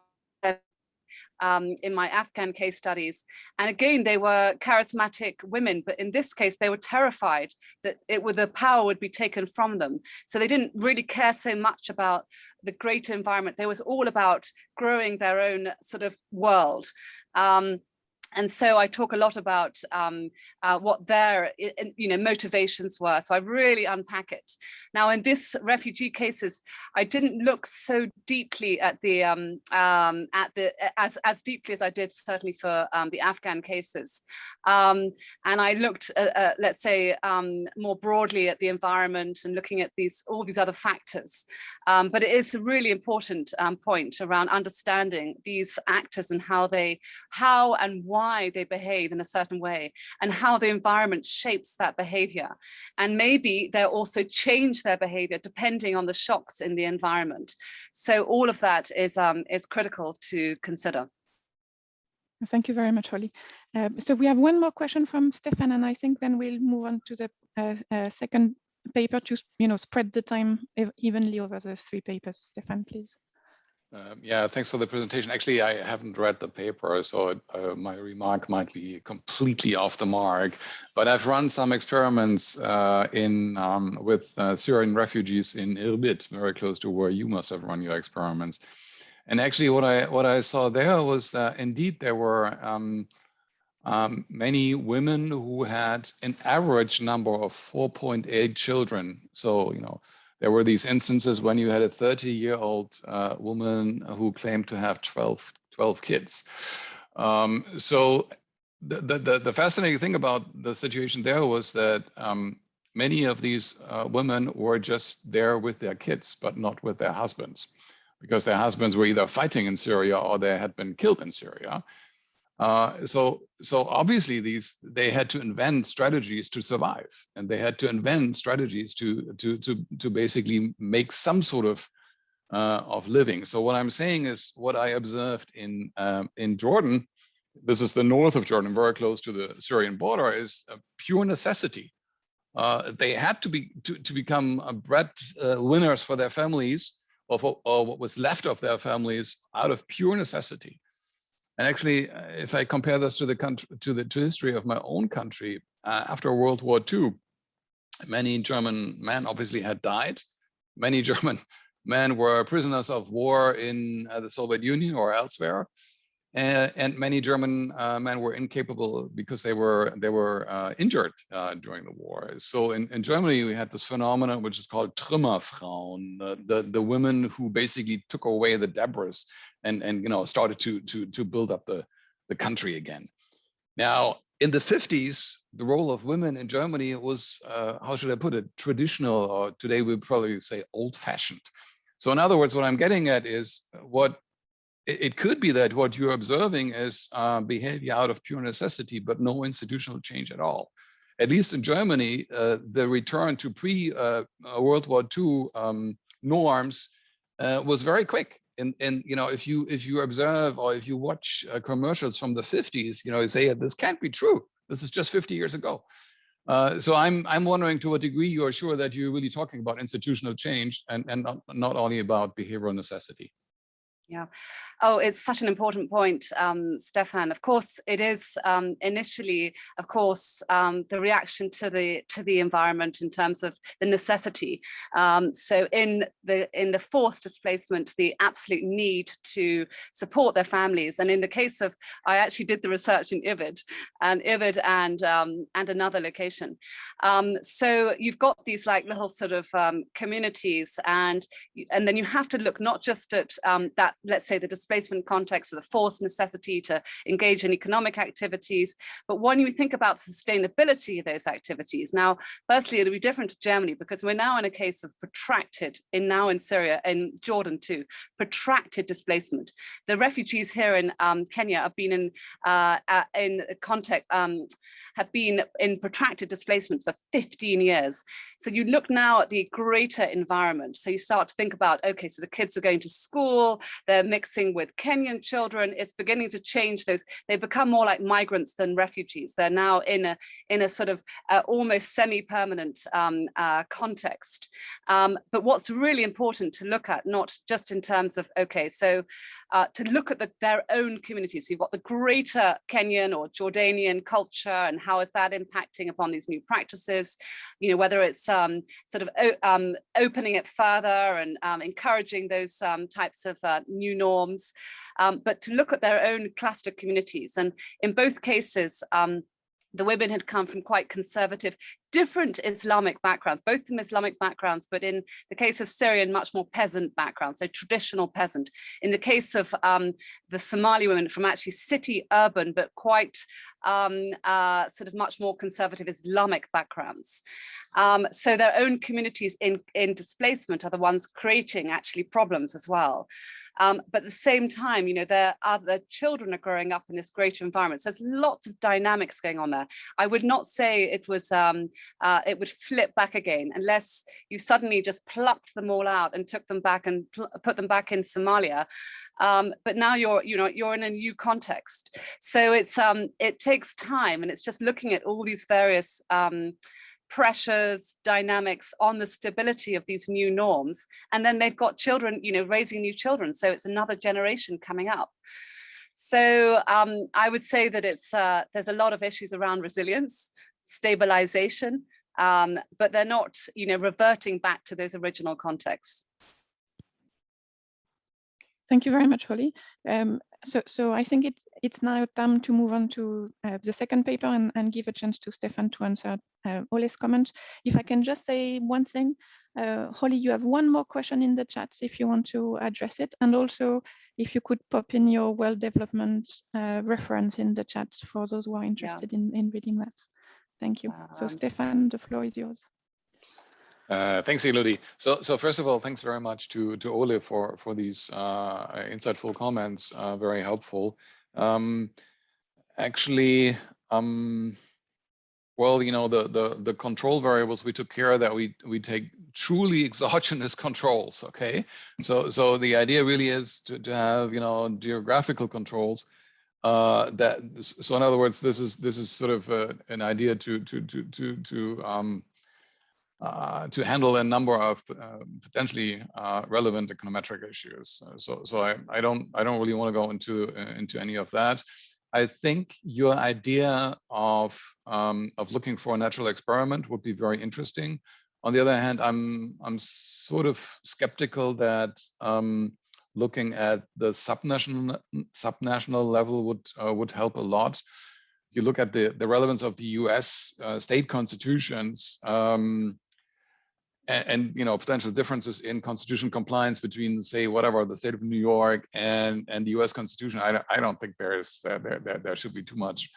in my Afghan case studies, and again, they were charismatic women, but in this case, they were terrified that the power would be taken from them. So they didn't really care so much about the greater environment. They was all about growing their own sort of world. And so I talk a lot about what their motivations were. So I really unpack it. Now, in this refugee cases, I didn't look so deeply at the as deeply as I did certainly for the Afghan cases. And I looked at, let's say, more broadly at the environment and looking at all these other factors. But it is a really important point around understanding these actors and how and why they behave in a certain way, and how the environment shapes that behavior. And maybe they'll also change their behavior depending on the shocks in the environment. So all of that is critical to consider. Thank you very much, Holly. So we have one more question from Stefan, and I think then we'll move on to the second paper to spread the time evenly over the three papers. Stefan, please. Yeah, thanks for the presentation. Actually, I haven't read the paper, so my remark might be completely off the mark. But I've run some experiments with Syrian refugees in Irbid, very close to where you must have run your experiments. And actually, what I saw there was that indeed there were many women who had an average number of 4.8 children. So there were these instances when you had a 30-year-old woman who claimed to have 12 kids. So the fascinating thing about the situation there was that many of these women were just there with their kids, but not with their husbands, because their husbands were either fighting in Syria or they had been killed in Syria. So obviously they had to invent strategies to survive, and they had to invent strategies to basically make some sort of living. So what I'm saying is what I observed in Jordan. This is the north of Jordan, very close to the Syrian border, is a pure necessity. They had to become bread winners for their families, or what was left of their families, out of pure necessity. And actually, if I compare this to the history of my own country, after World War II, many German men obviously had died. Many German men were prisoners of war in the Soviet Union or elsewhere, and many German men were incapable because they were injured during the war. So in Germany, we had this phenomenon which is called Trümmerfrauen, the women who basically took away the debris and started to build up the country again. Now, in the 50s, the role of women in Germany was, how should I put it, traditional, or today we'd probably say old-fashioned. So in other words, what I'm getting at is it could be that what you're observing is behavior out of pure necessity, but no institutional change at all. At least in Germany, the return to pre-World War II norms was very quick. And if you observe or if you watch commercials from the 50s, you say this can't be true. This is just 50 years ago. So I'm wondering to what degree you are sure that you're really talking about institutional change and not only about behavioral necessity. Yeah. Oh, it's such an important point, Stefan. Of course, it is initially, of course, the reaction to the environment in terms of the necessity. So in the forced displacement, the absolute need to support their families. And in the case of, I actually did the research in Irbid and another location. So you've got these like little sort of communities, and then you have to look not just at that let's say, the displacement context or the forced necessity to engage in economic activities. But when you think about sustainability of those activities, now, firstly, it'll be different to Germany because we're now in a case of protracted, in Syria, in Jordan too, protracted displacement. The refugees here in Kenya have been in protracted displacement for 15 years. So you look now at the greater environment. So you start to think about, okay, so the kids are going to school, they're mixing with Kenyan children, it's beginning to change those, they become more like migrants than refugees. They're now in a sort of almost semi-permanent context. But what's really important to look at, not just in terms of, okay, so to look at their own communities. So you've got the greater Kenyan or Jordanian culture and how is that impacting upon these new practices, you know, whether it's sort of opening it further and encouraging those types of new norms, but to look at their own cluster communities. And in both cases, the women had come from quite conservative, different Islamic backgrounds, both from Islamic backgrounds, but in the case of Syrian, much more peasant backgrounds, so traditional peasant. In the case of the Somali women, from actually city, urban, but quite sort of much more conservative Islamic backgrounds. So their own communities in displacement are the ones creating actually problems as well. But at the same time, you know, their children are growing up in this greater environment. So there's lots of dynamics going on there. I would not say it was it would flip back again unless you suddenly just plucked them all out and took them back and put them back in Somalia. But now you're in a new context. So it takes time, and it's just looking at all these various pressures, dynamics on the stability of these new norms. And then they've got children, you know, raising new children. So it's another generation coming up. So I would say that there's a lot of issues around resilience, stabilization, but they're not, you know, reverting back to those original contexts. Thank you very much, Holly. So I think it's now time to move on to the second paper and give a chance to Stefan to answer Ole's comment. If I can just say one thing, Holly, you have one more question in the chat if you want to address it. And also, if you could pop in your world development reference in the chat for those who are interested in reading that. Thank you. So Stefan, the floor is yours. Thanks, Elodie. So first of all, thanks very much to Ole for these insightful comments. Very helpful. Actually, well, you know, the control variables, we took care that we take truly exogenous controls. Okay, so the idea really is to have, you know, geographical controls. So in other words, this is sort of an idea to handle a number of potentially relevant econometric issues. So I don't really want to go into any of that. I think your idea of looking for a natural experiment would be very interesting. On the other hand, I'm sort of skeptical that looking at the subnational level would help a lot. If you look at the relevance of the U.S. State constitutions, and you know, potential differences in constitution compliance between, say, whatever, the state of New York and the U.S. Constitution, I don't think there should be too much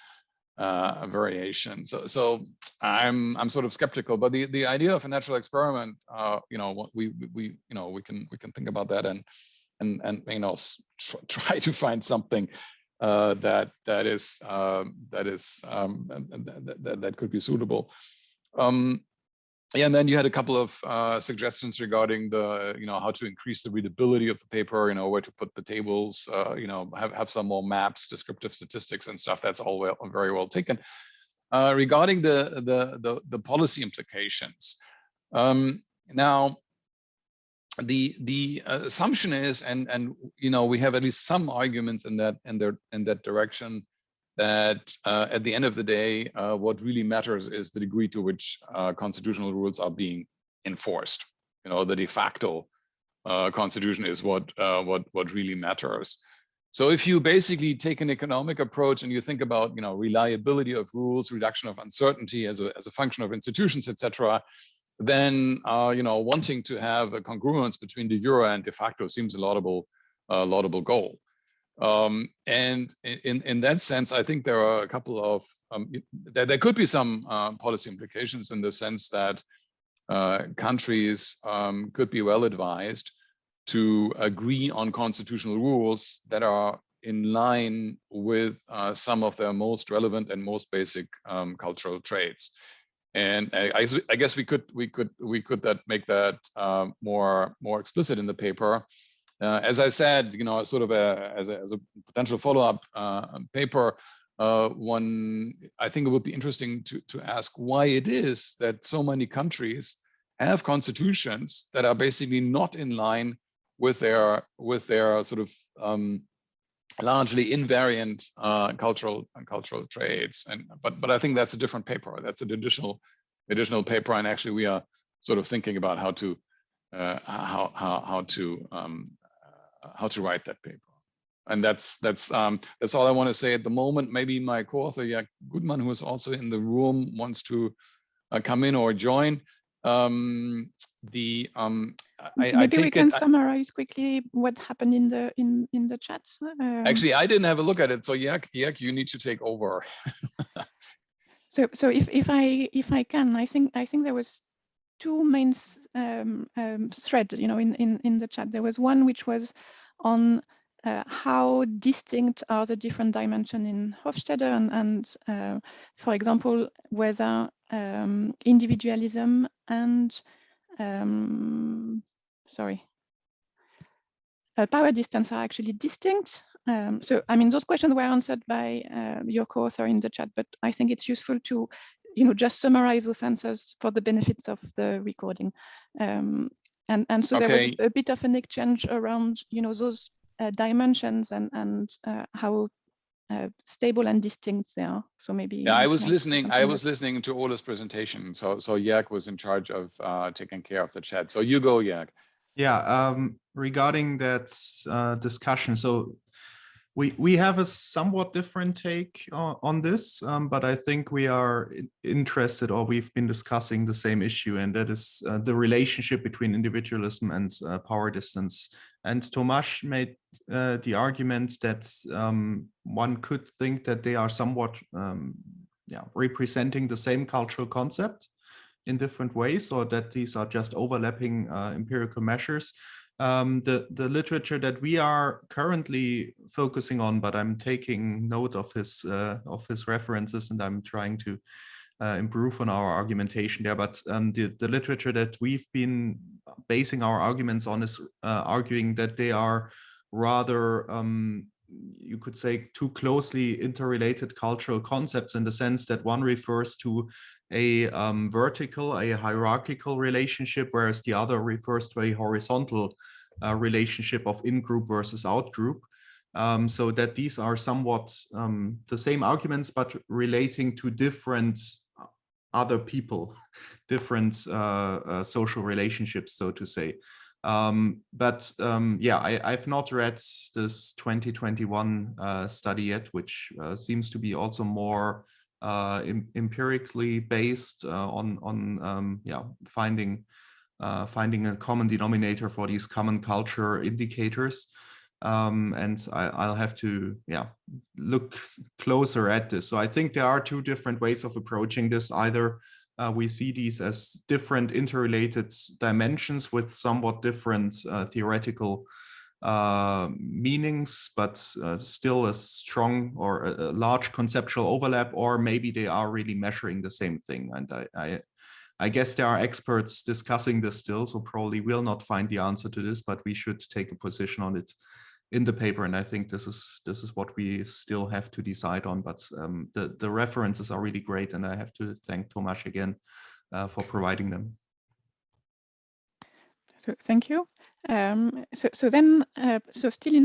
variation. So I'm sort of skeptical. But the idea of a natural experiment, you know, we can think about that and you know, try to find something that could be suitable. Yeah, and then you had a couple of suggestions regarding the, you know, how to increase the readability of the paper, you know, where to put the tables, you know, have some more maps, descriptive statistics and stuff. That's all very well taken. Regarding the policy implications, now the assumption is, and you know, we have at least some arguments in that direction, that at the end of the day, what really matters is the degree to which constitutional rules are being enforced. You know, the de facto constitution is what really matters. So if you basically take an economic approach and you think about, you know, reliability of rules, reduction of uncertainty as a function of institutions, etc., then you know, wanting to have a congruence between de jure and de facto seems a laudable laudable goal. And in that sense, I think there are a couple of, there could be some policy implications in the sense that countries could be well advised to agree on constitutional rules that are in line with some of their most relevant and most basic cultural traits. And I guess we could make that more explicit in the paper. As I said, you know, sort of as a potential follow-up paper, I think it would be interesting to ask why it is that so many countries have constitutions that are basically not in line with their sort of largely invariant cultural traits. But I think that's a different paper. That's an additional paper, and actually we are sort of thinking about how to write that paper. And that's all I want to say at the moment. Maybe my co-author Jörg Gutmann, who is also in the room, wants to come in or join. Maybe we can summarize quickly what happened in the chat. Actually, I didn't have a look at it, so Jörg, you need to take over. So if I can, I think there was two main threads, you know, in the chat. There was one which was on how distinct are the different dimensions in Hofstede, and for example, whether individualism and power distance are actually distinct. So I mean, those questions were answered by your co-author in the chat, but I think it's useful to, you know, just summarize those answers for the benefits of the recording. And so there was a bit of an exchange around, you know, those dimensions and how stable and distinct they are. So maybe. Yeah, I was listening to Ole's presentation. So Jörg was in charge of taking care of the chat. So you go, Jörg. Yeah, regarding that discussion, so we have a somewhat different take on this, but I think we are interested, or we've been discussing the same issue, and that is the relationship between individualism and power distance. And Tomasz made the argument that one could think that they are somewhat representing the same cultural concept in different ways, or that these are just overlapping empirical measures. The literature that we are currently focusing on, but I'm taking note of his references, and I'm trying to improve on our argumentation there. But the literature that we've been basing our arguments on is arguing that they are rather, you could say, too closely interrelated cultural concepts, in the sense that one refers to a vertical, a hierarchical relationship, whereas the other refers to a horizontal relationship of in-group versus out-group. So that these are somewhat the same arguments, but relating to different other people, different social relationships, so to say. I've not read this 2021 study yet, which seems to be also more empirically based on finding a common denominator for these common culture indicators. And I'll have to look closer at this. So I think there are two different ways of approaching this. Either we see these as different interrelated dimensions with somewhat different theoretical meanings, but still a strong or a large conceptual overlap, or maybe they are really measuring the same thing. And I guess there are experts discussing this still, so probably will not find the answer to this, but we should take a position on it in the paper. And I think this is what we still have to decide on. But the references are really great, and I have to thank Tomasz again for providing them. So thank you. So still in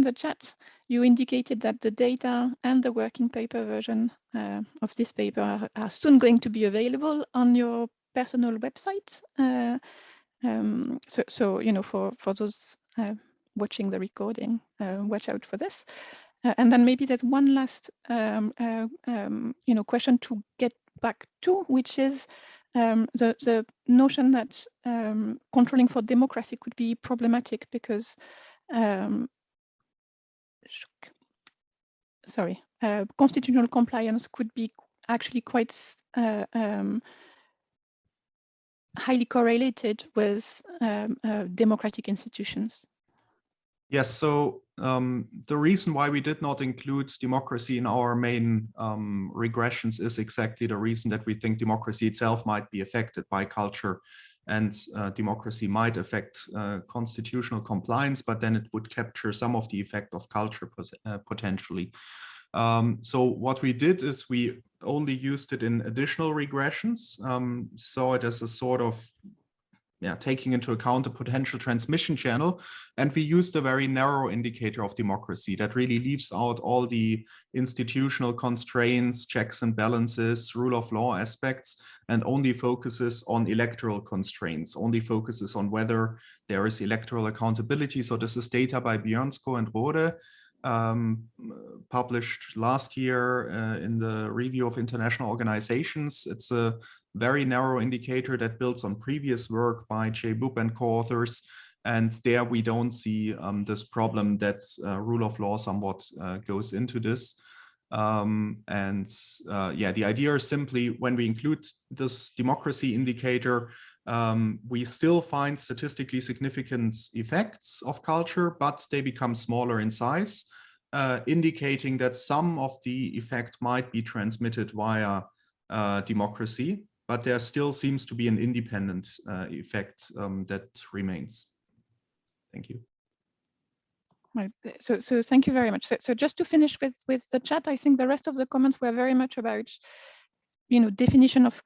the chat, you indicated that the data and the working paper version of this paper are soon going to be available on your personal website. So you know, for those watching the recording, watch out for this. And then maybe there's one last question to get back to, which is the notion that controlling for democracy could be problematic, because constitutional compliance could be actually quite highly correlated with democratic institutions. Yes, so the reason why we did not include democracy in our main regressions is exactly the reason that we think democracy itself might be affected by culture, and democracy might affect constitutional compliance, but then it would capture some of the effect of culture potentially. So what we did is we only used it in additional regressions, saw it as a sort of taking into account a potential transmission channel, and we used a very narrow indicator of democracy that really leaves out all the institutional constraints, checks and balances, rule of law aspects, and only focuses on electoral constraints, only focuses on whether there is electoral accountability. So this is data by Björnsko and Rode, published last year in the Review of International Organizations. It's a very narrow indicator that builds on previous work by Jay Boop and co-authors. And there we don't see this problem that rule of law somewhat goes into this. The idea is simply when we include this democracy indicator, we still find statistically significant effects of culture, but they become smaller in size, indicating that some of the effect might be transmitted via democracy, but there still seems to be an independent effect that remains. Thank you. Right. So thank you very much. So just to finish with the chat, I think the rest of the comments were very much about, definition of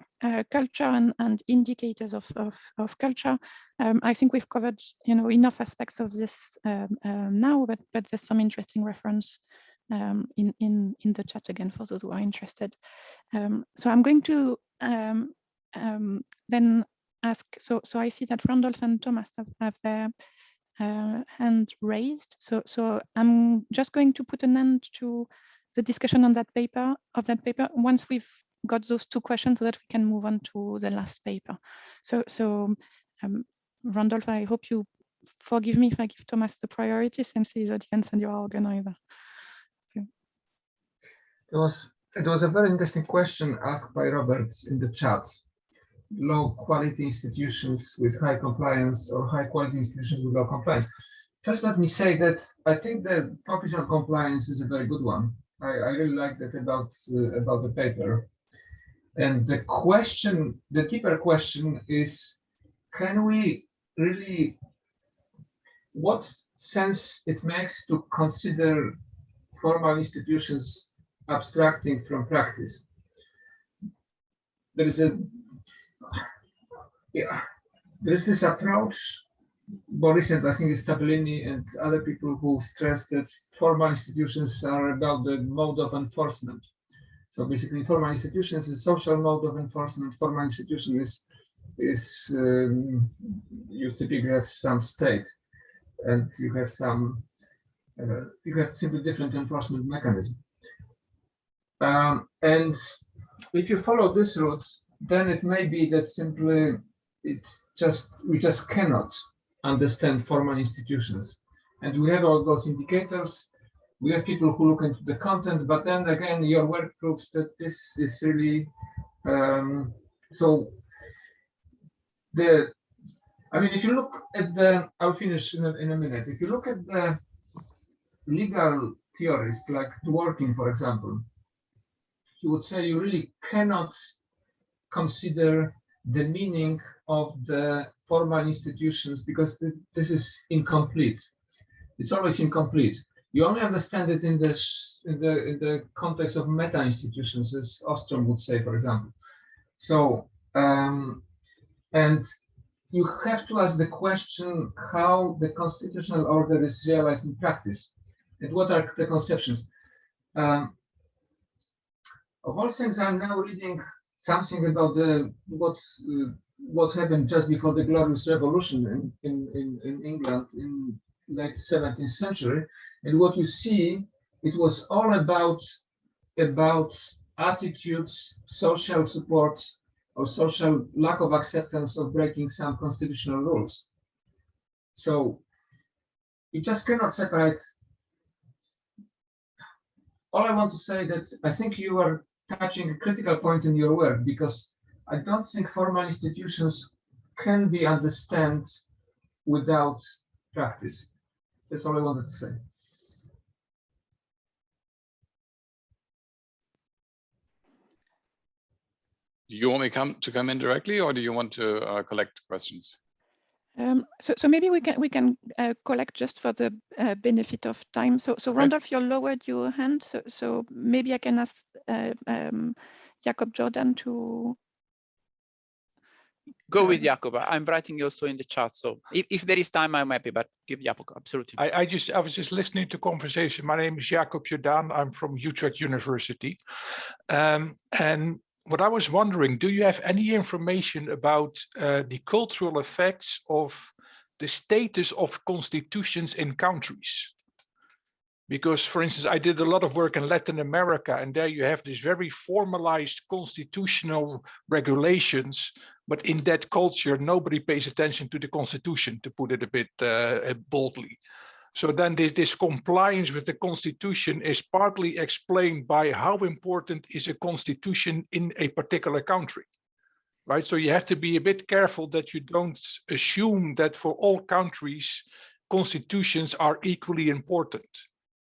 culture and indicators of culture. I think we've covered, enough aspects of this now, but there's some interesting reference in the chat again for those who are interested. So I'm going to then ask. So I see that Randolph and Thomas have their hand raised. So I'm just going to put an end to the discussion on that paper once we've got those two questions so that we can move on to the last paper. So Randolph, I hope you forgive me if I give Thomas the priority since he's audience and you're organizer. So. It was a very interesting question asked by Robert in the chat. Low quality institutions with high compliance or high quality institutions with low compliance. First, let me say that I think the focus on compliance is a very good one. I really like that about the paper. And the question, the deeper question is, can we really, what sense it makes to consider formal institutions abstracting from practice? There is this approach, Boris and I think it's Tabellini and other people who stress that formal institutions are about the mode of enforcement. So basically, formal institutions is social mode of enforcement. Formal institution is you typically have some state, and you have some you have simply different enforcement mechanism. And if you follow this route, then it may be that simply we just cannot understand formal institutions. And we have all those indicators. We have people who look into the content, but then again, your work proves that this is really so. If you look at I'll finish in a minute. If you look at the legal theorists like Dworkin, for example, he would say you really cannot consider the meaning of the formal institutions because this is incomplete. It's always incomplete. You only understand it in the context of meta institutions, as Ostrom would say, for example. So, and you have to ask the question how the constitutional order is realized in practice, and what are the conceptions. Of all things, I'm now reading something about what happened just before the Glorious Revolution in England in late 17th century, and what you see, it was all about attitudes, social support, or social lack of acceptance of breaking some constitutional rules. So you just cannot separate all I want to say that I think you are touching a critical point in your work, because I don't think formal institutions can be understood without practice. That's all I wanted to say. Do you want me to come in directly, or do you want to collect questions? So maybe we can collect just for the benefit of time. So Right. Randolph, you lowered your hand. So maybe I can ask Jakob Jordan to go with Jakob. I'm writing also in the chat. So if there is time, I'm happy, but give Jakob, absolutely. I was just listening to conversation. My name is Jakob Jordan. I'm from Utrecht University. And what I was wondering, do you have any information about the cultural effects of the status of constitutions in countries? Because, for instance, I did a lot of work in Latin America, and there you have this very formalized constitutional regulations, but in that culture, nobody pays attention to the constitution, to put it a bit boldly. So then this compliance with the constitution is partly explained by how important is a constitution in a particular country, right? So you have to be a bit careful that you don't assume that for all countries, constitutions are equally important.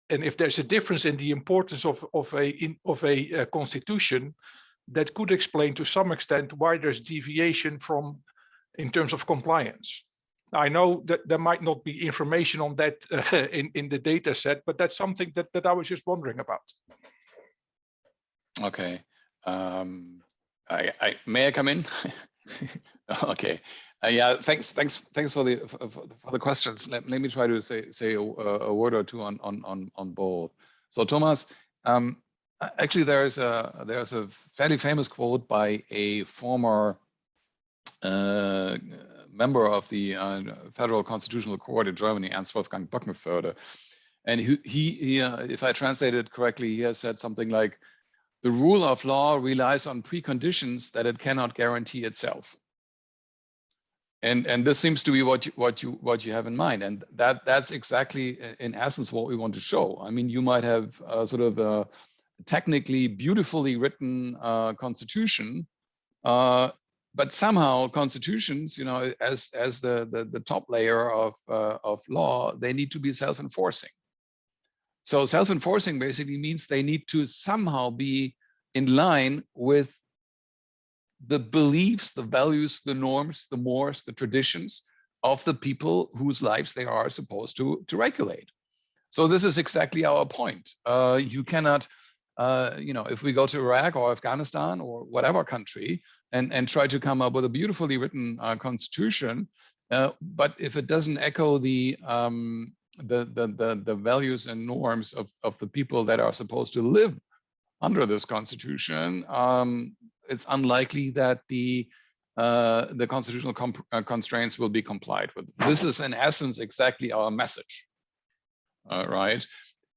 And if there's a difference in the importance of a constitution, that could explain to some extent why there's deviation from in terms of compliance. I know that there might not be information on that in the data set, but that's something that I was just wondering about. Okay. May I come in? Okay. Yeah. Thanks for the questions. Let me try to say a word or two on both. So Thomas, actually there's a fairly famous quote by a former member of the Federal Constitutional Court in Germany, Ernst Wolfgang Böckenförde, and he if I translate it correctly, he has said something like, "The rule of law relies on preconditions that it cannot guarantee itself." And this seems to be what you have in mind, and that's exactly in essence what we want to show. I mean, you might have sort of a technically beautifully written constitution. But somehow constitutions, you know, as the top layer of law, they need to be self-enforcing. So self-enforcing basically means they need to somehow be in line with the beliefs, the values, the norms, the mores, the traditions of the people whose lives they are supposed to regulate. So this is exactly our point. You cannot, you know, if we go to Iraq or Afghanistan or whatever country and try to come up with a beautifully written constitution, but if it doesn't echo the values and norms of the people that are supposed to live under this constitution, it's unlikely that the constitutional constraints will be complied with. This is in essence exactly our message, right?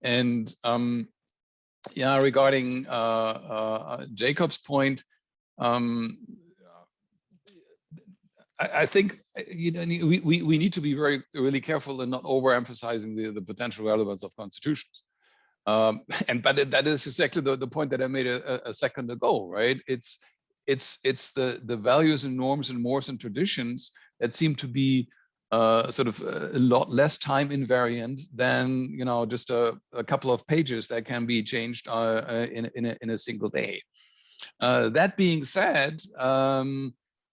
And yeah, regarding Jacob's point, I think you know, we need to be really careful in not overemphasizing the potential relevance of constitutions. But that is exactly the point that I made a second ago, right? It's the values and norms and mores and traditions that seem to be sort of a lot less time invariant than, you know, just a couple of pages that can be changed in a single day. That being said,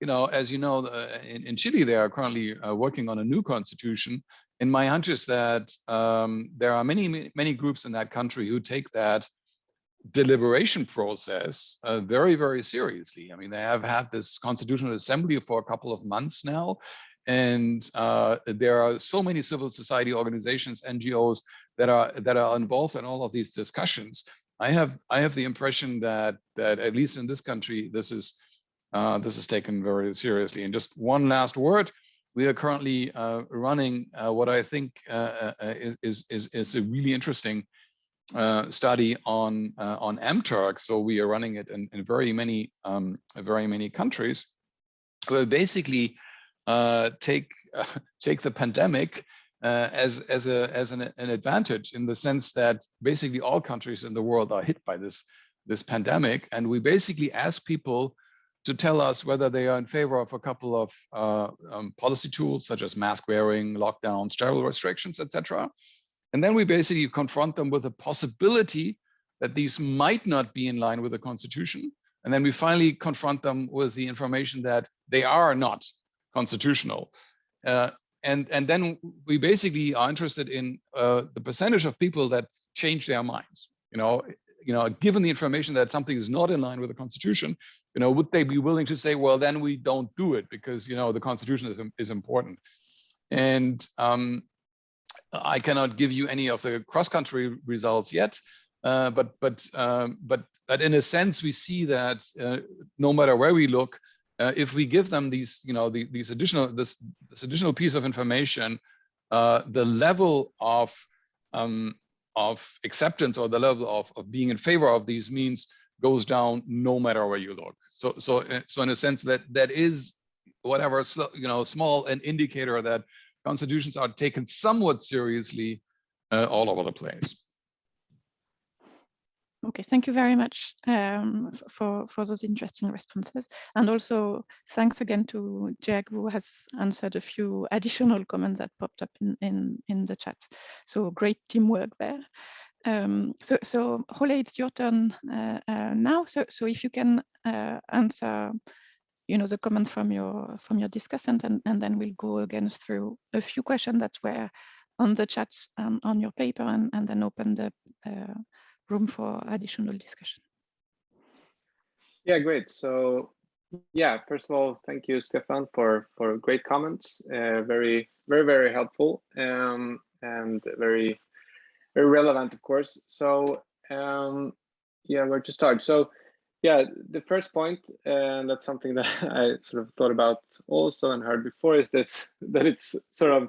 you know, as you know, in Chile, they are currently working on a new constitution. And my hunch is that there are many groups in that country who take that deliberation process very, very seriously. I mean, they have had this constitutional assembly for a couple of months now. And there are so many civil society organizations, NGOs that are involved in all of these discussions. I have the impression that at least in this country, this is taken very seriously. And just one last word: we are currently running what I think is a really interesting study on MTurk. So we are running it in very many countries. We'll basically take the pandemic as an advantage, in the sense that basically all countries in the world are hit by this pandemic, and we basically ask people to tell us whether they are in favor of a couple of policy tools such as mask wearing, lockdowns, travel restrictions, etc. And then we basically confront them with the possibility that these might not be in line with the Constitution. And then we finally confront them with the information that they are not constitutional. And then we basically are interested in the percentage of people that change their minds. Given the information that something is not in line with the Constitution, would they be willing to say, well, then we don't do it because the Constitution is important. And I cannot give you any of the cross-country results yet, but in a sense we see that no matter where we look, if we give them this additional piece of information, the level of acceptance or the level of being in favor of these means goes down no matter where you look. So in a sense that is whatever small an indicator that constitutions are taken somewhat seriously all over the place. Okay, thank you very much for those interesting responses. And also thanks again to Jag, who has answered a few additional comments that popped up in the chat. So great teamwork there. So Ole, it's your turn now. So if you can answer the comments from your discussant, and then we'll go again through a few questions that were on the chat on your paper, and then open the room for additional discussion. Yeah, great. So yeah, first of all, thank you, Stefan, for great comments. Very helpful, and very relevant, of course. So yeah, where to start? So yeah, the first point, and that's something that I sort of thought about also and heard before, is that it's sort of,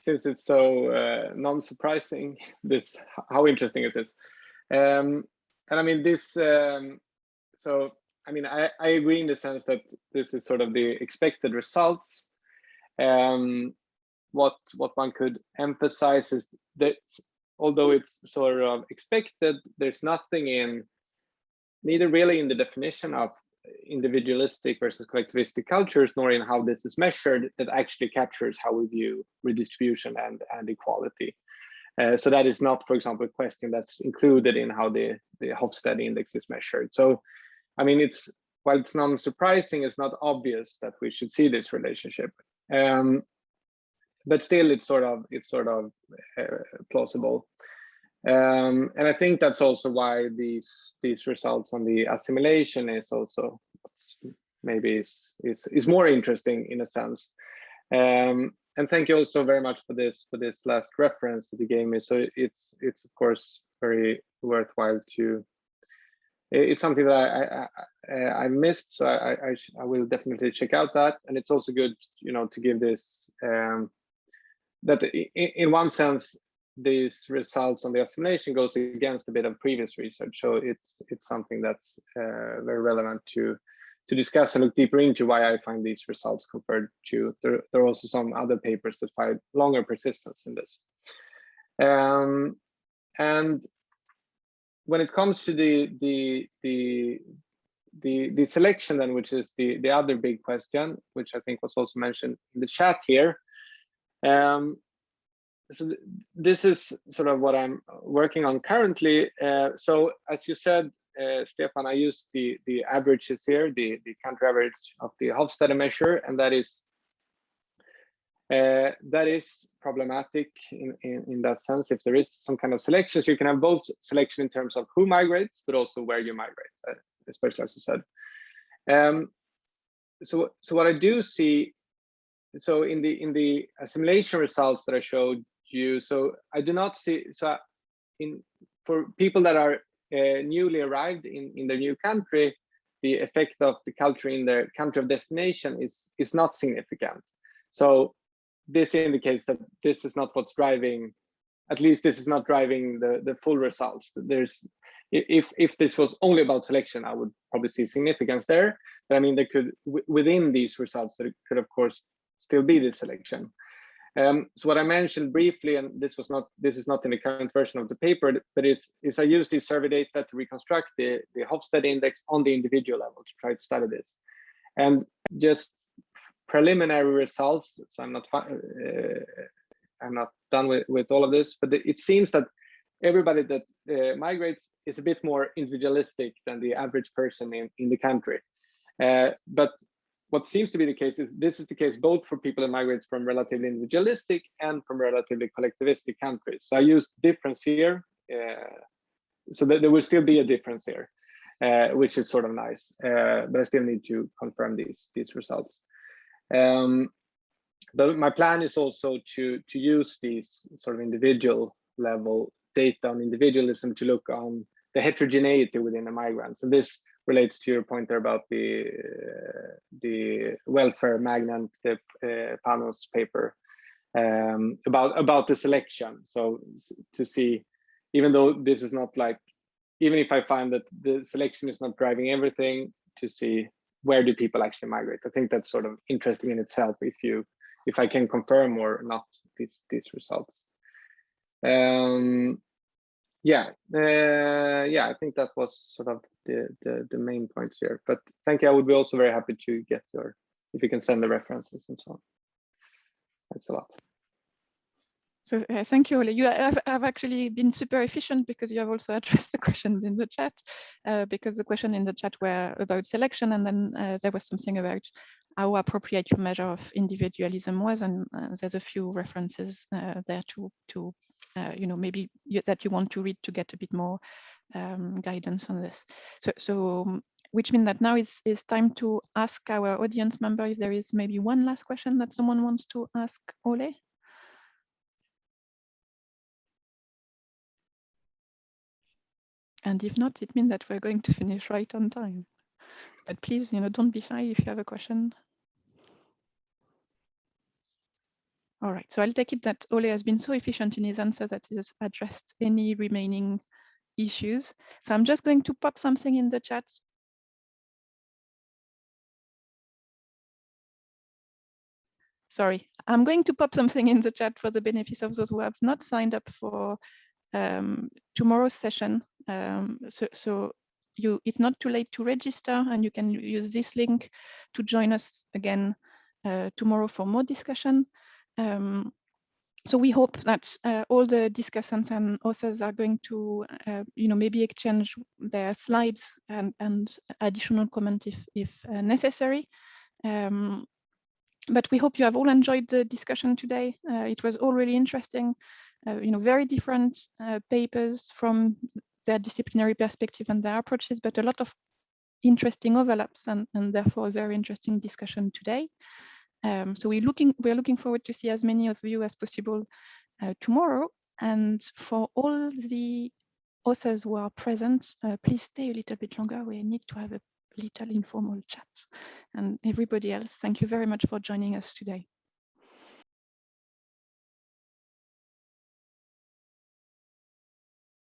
since it's so non-surprising, how interesting is this? And I mean this. So I mean I agree in the sense that this is sort of the expected results. What one could emphasize is that although it's sort of expected, there's nothing neither really in the definition of individualistic versus collectivistic cultures, nor in how this is measured, that actually captures how we view redistribution and equality. So that is not, for example, a question that's included in how the Hofstede index is measured. So, I mean, while it's non-surprising, it's not obvious that we should see this relationship. But still, it's sort of plausible. And I think that's also why these results on the assimilation is also maybe is more interesting in a sense. And thank you also very much for this last reference that you gave me. So it's of course very worthwhile to. It's something that I missed, so I will definitely check out that. And it's also good, to give this that in one sense these results on the assimilation goes against a bit of previous research. So it's something that's very relevant to discuss and look deeper into why I find these results compared to, there are also some other papers that find longer persistence in this. And when it comes to the selection then, which is the other big question, which I think was also mentioned in the chat here. So this is sort of what I'm working on currently. So as you said, Stefan, I use the averages here, the country average of the Hofstede measure, and that is problematic in that sense. If there is some kind of selection, so you can have both selection in terms of who migrates, but also where you migrate, especially as you said. So what I do see, so in the assimilation results that I showed you, so I do not see, so for people that are newly arrived in their new country, the effect of the culture in their country of destination is not significant. So this indicates that this is not what's driving, at least this is not driving the full results. If this was only about selection, I would probably see significance there. But I mean, there could, within these results, there could of course still be this selection. So what I mentioned briefly, and this is not in the current version of the paper, but is I use these survey data to reconstruct the Hofstede index on the individual level to try to study this. And just preliminary results, so I'm not done with all of this, but it seems that everybody that migrates is a bit more individualistic than the average person in the country. But what seems to be the case is this is the case both for people that migrate from relatively individualistic and from relatively collectivistic countries. So I used difference here, so that there will still be a difference here, which is sort of nice. But I still need to confirm these results. But my plan is also to use these sort of individual level data on individualism to look on the heterogeneity within the migrants. And this relates to your point there about the welfare magnate, the Panos paper, about the selection. So to see, even though this is not like, even if I find that the selection is not driving everything, to see where do people actually migrate. I think that's sort of interesting in itself if I can confirm or not these results. Yeah, I think that was sort of the main points here. But thank you. I would be also very happy to get if you can send the references and so on. Thanks a lot. So thank you, Ole. You have actually been super efficient because you have also addressed the questions in the chat, because the question in the chat were about selection, and then there was something about how appropriate your measure of individualism was, and there's a few references there to maybe that you want to read to get a bit more guidance on this. So which means that now is time to ask our audience member if there is maybe one last question that someone wants to ask Ole. And if not, it means that we're going to finish right on time. But please, don't be shy if you have a question. All right, so I'll take it that Ole has been so efficient in his answer that he has addressed any remaining issues. So I'm just going to pop something in the chat. Sorry, I'm going to pop something in the chat for the benefit of those who have not signed up for tomorrow's session. It's not too late to register, and you can use this link to join us again tomorrow for more discussion. So we hope that all the discussants and authors are going to maybe exchange their slides and additional comment if necessary. But we hope you have all enjoyed the discussion today. It was all really interesting. Very different papers from their disciplinary perspective and their approaches, but a lot of interesting overlaps and therefore a very interesting discussion today. So we're looking forward to see as many of you as possible tomorrow. And for all the authors who are present, please stay a little bit longer. We need to have a little informal chat. And everybody else, thank you very much for joining us today.